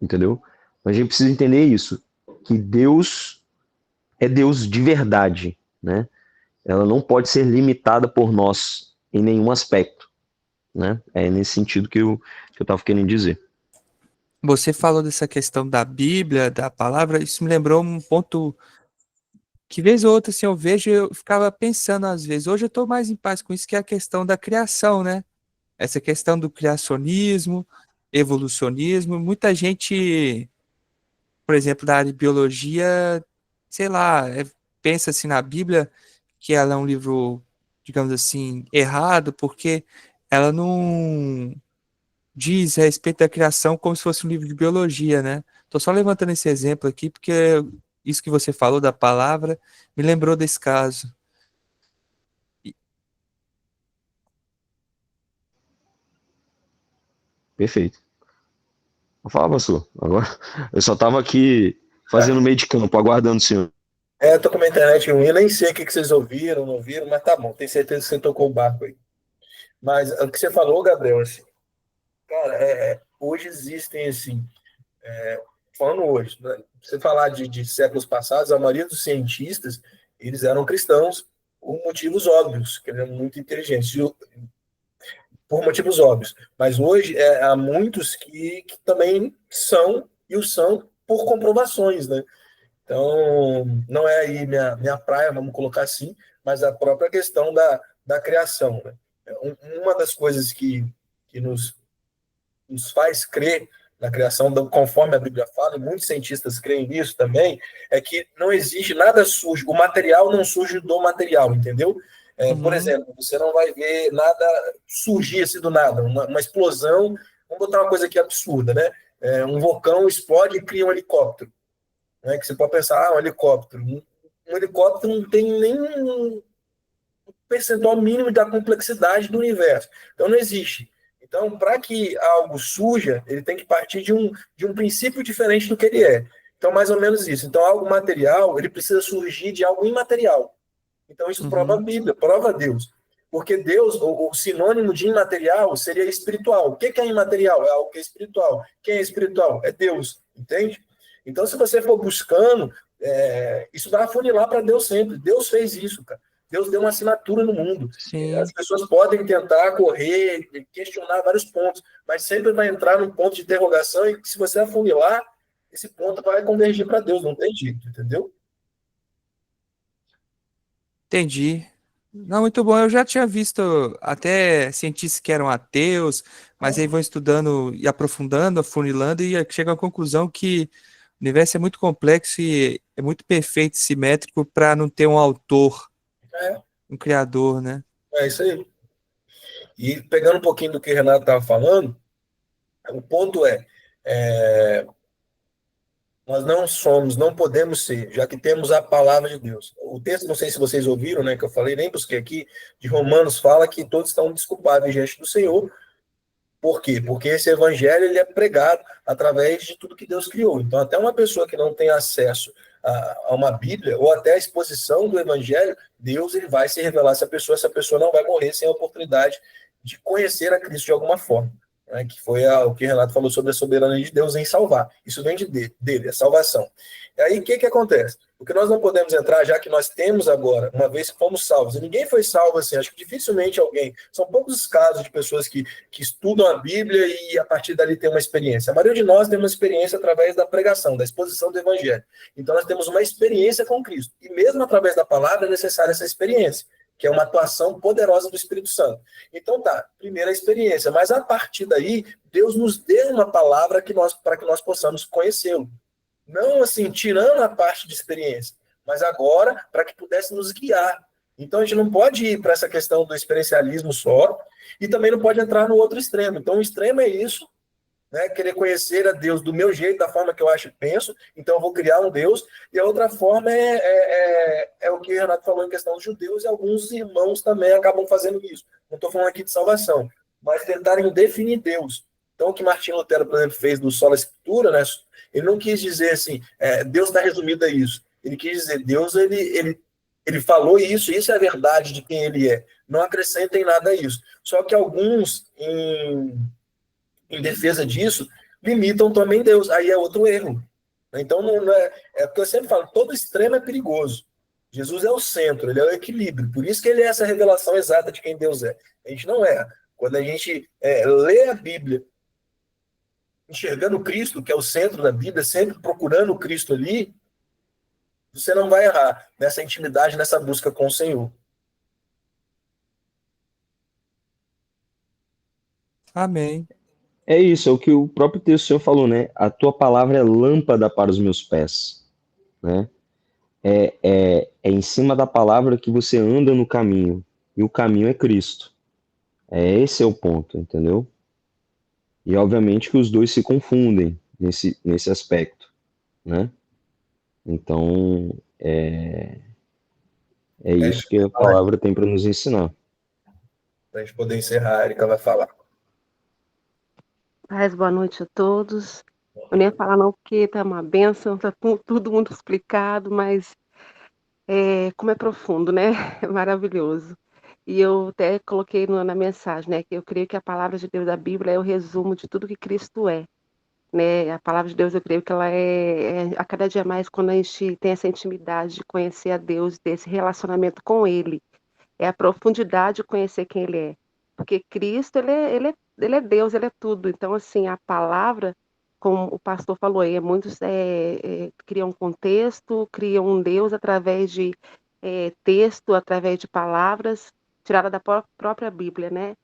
Entendeu? Mas a gente precisa entender isso, que Deus é Deus de verdade, né? Ela não pode ser limitada por nós em nenhum aspecto, né? É nesse sentido que eu estava querendo dizer. Você falou dessa questão da Bíblia, da palavra, isso me lembrou um ponto que vez ou outra assim, eu vejo e eu ficava pensando às vezes. Hoje eu estou mais em paz com isso, que é a questão da criação, né? Essa questão do criacionismo, evolucionismo. Muita gente, por exemplo, da área de biologia, sei lá, pensa assim na Bíblia que ela é um livro, digamos assim, errado, porque ela não diz a respeito da criação como se fosse um livro de biologia, né? Tô só levantando esse exemplo aqui, porque isso que você falou da palavra me lembrou desse caso. Perfeito. Vou falar, pastor. Agora, eu só estava aqui fazendo meio de campo, aguardando o senhor. Eu tô com a minha internet ruim, eu nem sei o que vocês ouviram, não ouviram, mas tá bom, tenho certeza que você tocou o barco aí. Mas o que você falou, Gabriel, assim, cara, hoje existem, assim, falando hoje, né, você falar de séculos passados, a maioria dos cientistas, eles eram cristãos por motivos óbvios, que eles eram muito inteligentes, por motivos óbvios. Mas hoje há muitos que também são, e o são por comprovações, né? Então, não é aí minha praia, vamos colocar assim, mas a própria questão da criação, né? Uma das coisas que nos faz crer na criação, conforme a Bíblia fala, e muitos cientistas creem nisso também, é que não existe nada surge, o material não surge do material, entendeu? Por exemplo, você não vai ver nada surgir assim do nada, uma explosão, vamos botar uma coisa aqui absurda, né? Um vulcão explode e cria um helicóptero, né? Que você pode pensar, um helicóptero. Um helicóptero não tem nem um percentual mínimo da complexidade do universo, então não existe. Então, para que algo surja, ele tem que partir de um princípio diferente do que ele é. Então, mais ou menos isso. Então, algo material, ele precisa surgir de algo imaterial. Então, isso prova a Bíblia, prova Deus. Porque Deus, o sinônimo de imaterial seria espiritual. O que é imaterial? É algo que é espiritual. Quem é espiritual? É Deus, entende? Então, se você for buscando, isso vai afunilar para Deus sempre. Deus fez isso, cara. Deus deu uma assinatura no mundo. Sim. As pessoas podem tentar correr, questionar vários pontos, mas sempre vai entrar num ponto de interrogação e se você afunilar, esse ponto vai convergir para Deus, não tem jeito, entendeu? Entendi. Não, muito bom. Eu já tinha visto até cientistas que eram ateus, mas aí vão estudando e aprofundando, afunilando, e chegam à conclusão que o universo é muito complexo e é muito perfeito, simétrico, para não ter um autor, É, um criador, né? é isso aí. E pegando um pouquinho do que o Renato estava falando, o ponto nós não somos, não podemos ser, já que temos a palavra de Deus. O texto, não sei se vocês ouviram, né, que eu falei, nem busquei aqui, de Romanos fala que todos estão desculpados diante do Senhor. Por quê? Porque esse evangelho ele é pregado através de tudo que Deus criou. Então, até uma pessoa que não tem acesso a uma Bíblia ou até a exposição do evangelho, Deus ele vai se revelar a essa pessoa não vai morrer sem a oportunidade de conhecer a Cristo de alguma forma. Né? Que foi o que o Renato falou sobre a soberania de Deus em salvar. Isso vem dele, a salvação. E aí, o que acontece? O que nós não podemos entrar, já que nós temos agora, uma vez que fomos salvos, e ninguém foi salvo assim, acho que dificilmente alguém, são poucos os casos de pessoas que estudam a Bíblia e a partir dali tem uma experiência. A maioria de nós tem uma experiência através da pregação, da exposição do Evangelho. Então nós temos uma experiência com Cristo. E mesmo através da palavra é necessária essa experiência, que é uma atuação poderosa do Espírito Santo. Então tá, primeira experiência, mas a partir daí, Deus nos deu uma palavra para que nós possamos conhecê-lo. Não assim, tirando a parte de experiência, mas agora para que pudesse nos guiar. Então a gente não pode ir para essa questão do experiencialismo só, e também não pode entrar no outro extremo. Então o extremo é isso, né? Querer conhecer a Deus do meu jeito, da forma que eu acho e penso, então eu vou criar um Deus, e a outra forma é o que o Renato falou em questão dos judeus, e alguns irmãos também acabam fazendo isso. Não estou falando aqui de salvação, mas tentarem definir Deus. Então o que Martinho Lutero, por exemplo, fez do Sola Escritura, né? Ele não quis dizer assim, Deus está resumido a isso. Ele quis dizer, Deus, ele falou isso, isso é a verdade de quem ele é. Não acrescentem nada a isso. Só que alguns, em defesa disso, limitam também Deus. Aí é outro erro. Então, não é porque eu sempre falo, todo extremo é perigoso. Jesus é o centro, ele é o equilíbrio. Por isso que ele é essa revelação exata de quem Deus é. A gente não é. Quando a gente lê a Bíblia, enxergando Cristo, que é o centro da Bíblia, sempre procurando o Cristo ali, você não vai errar nessa intimidade, nessa busca com o Senhor. Amém. É isso, é o que o próprio texto do Senhor falou, né? A tua palavra é lâmpada para os meus pés, né? É em cima da palavra que você anda no caminho, e o caminho é Cristo. Esse é o ponto, entendeu? E obviamente que os dois se confundem nesse aspecto, né? Então, é isso que a palavra tem para nos ensinar. Para a gente poder encerrar, a Erika vai falar. Paz, boa noite a todos. Eu nem ia falar não, porque tá uma bênção, tá tudo muito explicado, mas como é profundo, né? É maravilhoso. E eu até coloquei na mensagem, né, que eu creio que a palavra de Deus da Bíblia é o resumo de tudo que Cristo é, né? A palavra de Deus, eu creio que ela a cada dia mais, quando a gente tem essa intimidade de conhecer a Deus, ter esse relacionamento com Ele, é a profundidade de conhecer quem Ele é. Porque Cristo, ele é Deus, Ele é tudo. Então, assim, a palavra, como o pastor falou aí, muitos criam um contexto, criam um Deus através de texto, através de palavras, tirada da própria Bíblia, né?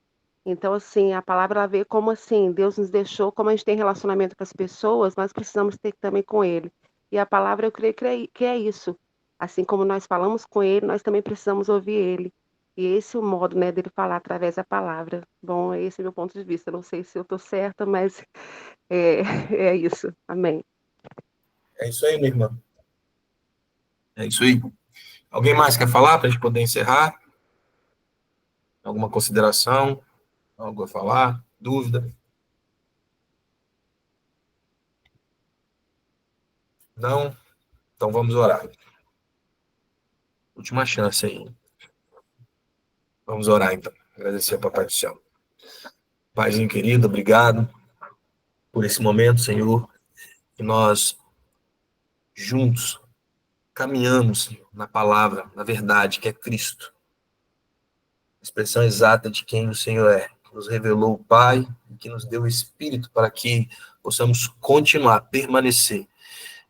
Então, assim, a palavra ela vê como assim, Deus nos deixou, como a gente tem relacionamento com as pessoas, nós precisamos ter também com Ele. E a palavra, eu creio que é isso. Assim como nós falamos com Ele, nós também precisamos ouvir Ele. E esse é o modo, né, dele falar através da palavra. Bom, esse é o meu ponto de vista. Não sei se eu estou certa, mas é, é isso. Amém. É isso aí, minha irmã. É isso aí. Alguém mais quer falar para a gente poder encerrar? Alguma consideração? Algo a falar? Dúvida? Não? Então vamos orar. última chance aí. Vamos orar, então. Agradecer ao Papai do Céu. Paizinho querido, obrigado por esse momento, Senhor, que nós juntos caminhamos, Senhor, na palavra, na verdade, que é Cristo. Expressão exata de quem o Senhor é. Que nos revelou o Pai e que nos deu o Espírito para que possamos continuar, permanecer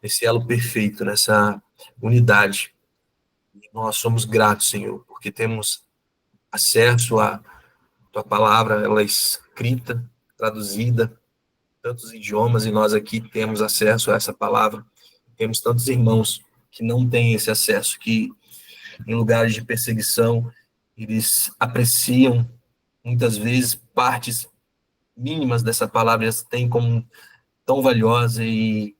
nesse elo perfeito, nessa unidade. E nós somos gratos, Senhor, porque temos acesso à Tua palavra, ela é escrita, traduzida, tantos idiomas, e nós aqui temos acesso a essa palavra. Temos tantos irmãos que não têm esse acesso, que em lugares de perseguição, eles apreciam, muitas vezes, partes mínimas dessa palavra, eles têm como tão valiosa e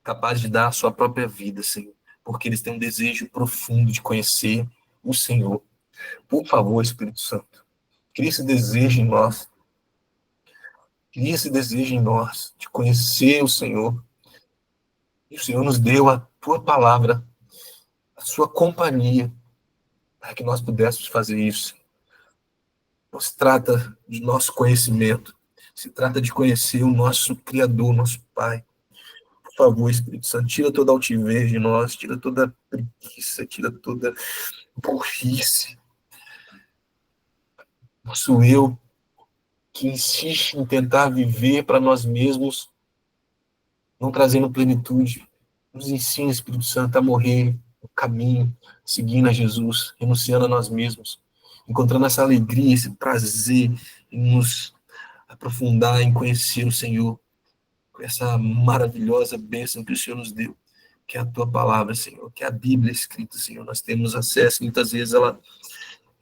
capaz de dar a sua própria vida, Senhor, porque eles têm um desejo profundo de conhecer o Senhor. Por favor, Espírito Santo, cria esse desejo em nós, cria esse desejo em nós de conhecer o Senhor. E o Senhor nos deu a Tua palavra, a Sua companhia, para que nós pudéssemos fazer isso. Não se trata de nosso conhecimento, se trata de conhecer o nosso Criador, nosso Pai. Por favor, Espírito Santo, tira toda a altivez de nós, tira toda a preguiça, tira toda a burrice. Nosso eu que insiste em tentar viver para nós mesmos, não trazendo plenitude. Nos ensina, Espírito Santo, a morrer no caminho, seguindo a Jesus, renunciando a nós mesmos, encontrando essa alegria, esse prazer em nos aprofundar, em conhecer o Senhor, com essa maravilhosa bênção que o Senhor nos deu, que é a Tua palavra, Senhor, que é a Bíblia escrita, Senhor. Nós temos acesso, muitas vezes ela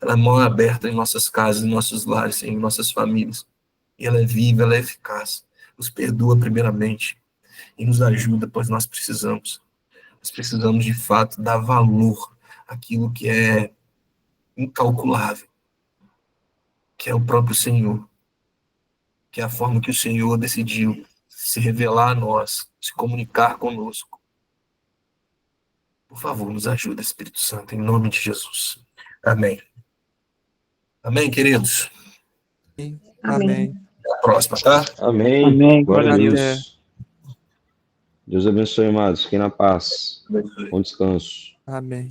é mão aberta em nossas casas, em nossos lares, Senhor, em nossas famílias. E ela é viva, ela é eficaz. Nos perdoa primeiramente e nos ajuda, pois nós precisamos. Nós precisamos, de fato, dar valor àquilo que é incalculável, que é o próprio Senhor, que é a forma que o Senhor decidiu se revelar a nós, se comunicar conosco. Por favor, nos ajuda, Espírito Santo, em nome de Jesus. Amém. Amém, queridos? Amém. Até a próxima, tá? Amém. Amém. Glória a Glória a Deus. Deus abençoe, amados. Fiquem na paz. Bom descanso. Amém.